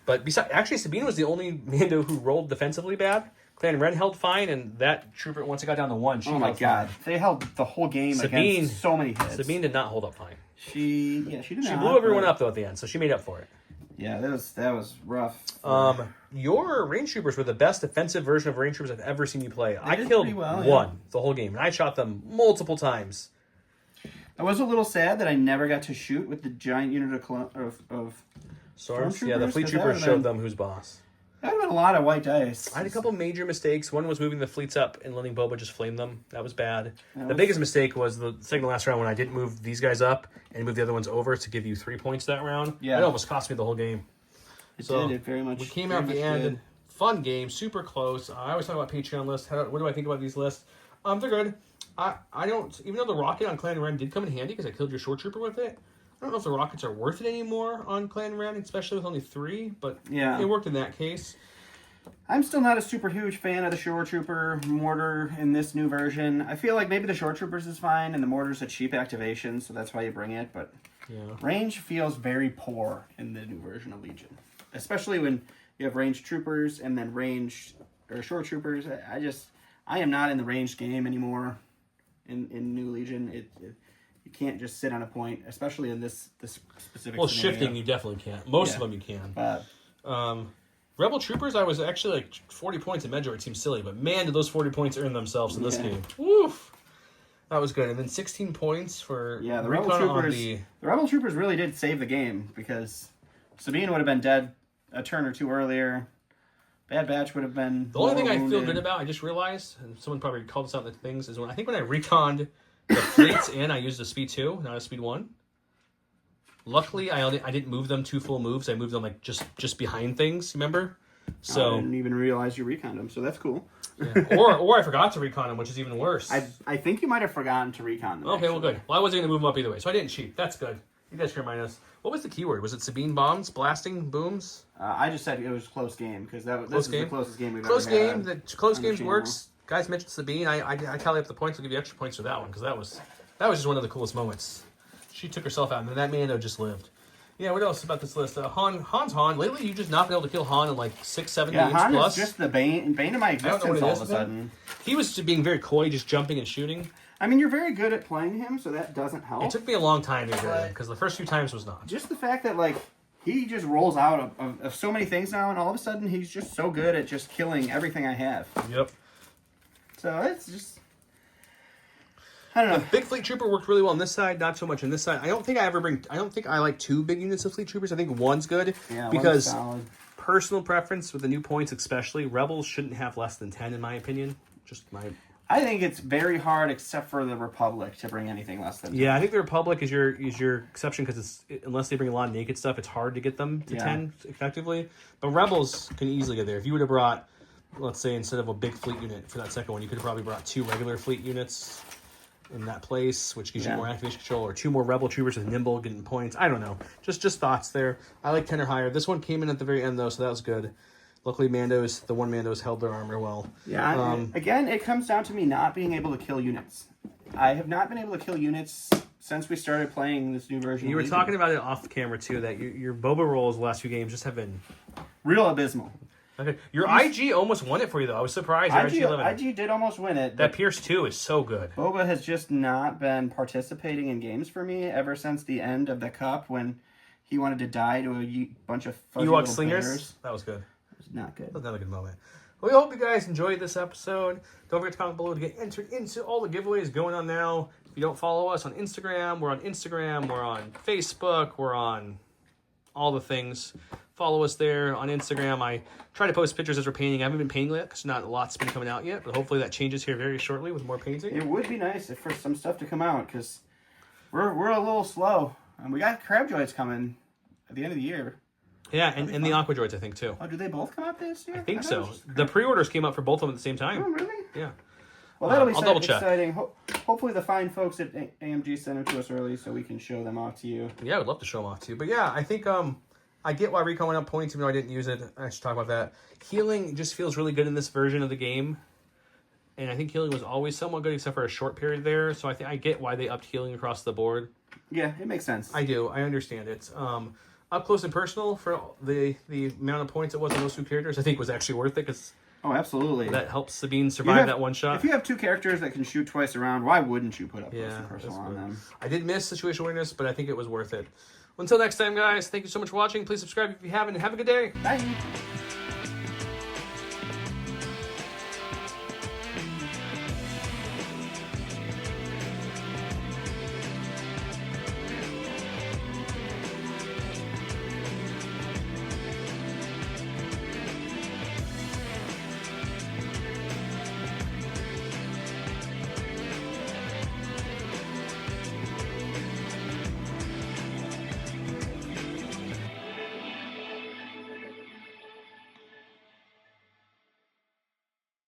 But besides, actually Sabine was the only Mando who rolled defensively bad. Clan Ren held fine, and that trooper once it got down to 1, she held fine. They held the whole game against so many hits. Sabine did not hold up fine. She did not. She blew everyone up though at the end, so she made up for it. Yeah, that was rough. Your range troopers were the best defensive version of range troopers I've ever seen you play. I did killed pretty well, one the whole game, and I shot them multiple times. I was a little sad that I never got to shoot with the giant unit of Storms? Yeah, the Stormtroopers, fleet 'cause that troopers would've showed been- them who's boss. That would have been a lot of white dice. I had a couple major mistakes. One was moving the fleets up and letting Boba just flame them. That was bad. That The was- biggest mistake was the second to last round when I didn't move these guys up and move the other ones over to give you 3 points that round. Yeah. That almost cost me the whole game. It So, did. It very much. We came very out the much end. did. Fun game, super close. I always talk about Patreon lists. What do I think about these lists? They're good. I don't, even though the rocket on Clan Ren did come in handy because I killed your short trooper with it. I don't know if the rockets are worth it anymore on Clan Ren, especially with only 3, but Yeah. it worked in that case. I'm still not a super huge fan of the Shore Trooper mortar in this new version. I feel like maybe the Shore Troopers is fine, and the mortar's a cheap activation, so that's why you bring it. But Yeah. range feels very poor in the new version of Legion, especially when you have ranged troopers and then ranged or Shore Troopers. I am not in the ranged game anymore. In New Legion, you can't just sit on a point, especially in this specific. Well, scenario. shifting you definitely can't. Most of Yeah. them you can. But Rebel Troopers, I was actually like 40 points in Medjor. It seems silly, but man, did those 40 points earn themselves in this Yeah. game. Woof! That was good. And then 16 points for yeah, the Recon Rebel on Troopers. the... The Rebel Troopers really did save the game because Sabine would have been dead a turn or two earlier. Bad Batch would have been. The only thing more I feel wounded. good about, I just realized, and someone probably called this out in the things, is when I reconned the fleets in, I used a speed 2, not a speed 1. Luckily, I didn't move them 2 full moves. I moved them like just behind things. Remember? I So didn't even realize you reconned them, so that's cool. yeah. or I forgot to recon them, which is even worse. I think you might have forgotten to recon them. Okay, well, actually. good. Well, I wasn't going to move them up either way, so I didn't cheat. That's good. You guys can remind us. What was the keyword? Was it Sabine bombs, blasting, booms? I just said it was close game because this Close is game? the closest game we've Close ever game. had. The close on the games channel. works. Guys mentioned Sabine. I tally up the points. I'll give you extra points for that one because that was just one of the coolest moments. She took herself out, and then that Mando just lived. Yeah, what else about this list? Han's Han. Lately, you've just not been able to kill Han in like 6-7 Yeah, games Han plus. is just the bane of my I don't know existence what it all is of a with him. sudden. He was being very coy, just jumping and shooting. I mean, you're very good at playing him, so that doesn't help. It took me a long time to get But- him because the first few times was not. Just the fact that, like, he just rolls out of so many things now, and all of a sudden he's just so good at just killing everything I have. Yep. So it's just... I don't know. Big Fleet Trooper worked really well on this side, not so much on this side. I don't think I like 2 big units of Fleet Troopers. I think one's good Yeah, because solid. personal preference with the new points, especially Rebels shouldn't have less than 10 in my opinion. Just my I think it's very hard, except for the Republic, to bring anything less than 10. yeah. I think the Republic is your exception because unless they bring a lot of naked stuff, it's hard to get them to Yeah. 10 effectively. But Rebels can easily get there. If you would have brought, let's say, instead of a big fleet unit for that second one, you could have probably brought 2 regular fleet units in that place, which gives you Yeah. more activation control, or 2 more Rebel Troopers with Nimble getting points. I don't know. Just thoughts there. I like 10 or higher. This one came in at the very end, though, so that was good. Luckily, the one Mandos held their armor well. Yeah, again, it comes down to me not being able to kill units. I have not been able to kill units since we started playing this new version. You of were Legion. talking about it off the camera, too, that your Boba rolls the last few games just have been... Real abysmal. Okay. Your IG almost won it for you, though. I was surprised. Your IG 11. IG did almost win it. That Pierce 2 is so good. Boba has just not been participating in games for me ever since the end of the Cup when he wanted to die to a bunch of fuzzy Ewok little Slingers? bears. That was good. It was not good. That was another good moment. Well, we hope you guys enjoyed this episode. Don't forget to comment below to get entered into all the giveaways going on now. If you don't follow us on Instagram, we're on Facebook, we're on all the things. Follow us there on Instagram. I try to post pictures as we're painting. I haven't been painting yet because not a lot's been coming out yet, but hopefully that changes here very shortly with more painting. It would be nice if for some stuff to come out because we're a little slow. And we got Crab Joys coming at the end of the year. Yeah, and the Aqua Droids, I think, too. Oh, do they both come out this year? I think thought it so. was just The pre-orders came out for both of them at the same Oh, time. really? Yeah. Well, that'll be I'll double check. exciting. Hopefully the fine folks at AMG send them to us early so we can show them off to you. Yeah, I would love to show them off to you. But yeah, I think I get why Recon went up points, even though I didn't use it. I should talk about that. Healing just feels really good in this version of the game. And I think healing was always somewhat good, except for a short period there. So I think I get why they upped healing across the board. Yeah, it makes sense. I do. I understand it. Up close and personal for the amount of points it was on those 2 characters, I think was actually worth it because Oh, absolutely. that helps Sabine survive that one shot. If you have 2 characters that can shoot twice around, why wouldn't you put up Yeah, close and personal that's on good. them? I did miss situation awareness, but I think it was worth it. Until next time, guys, thank you so much for watching. Please subscribe if you haven't, and have a good day. Bye.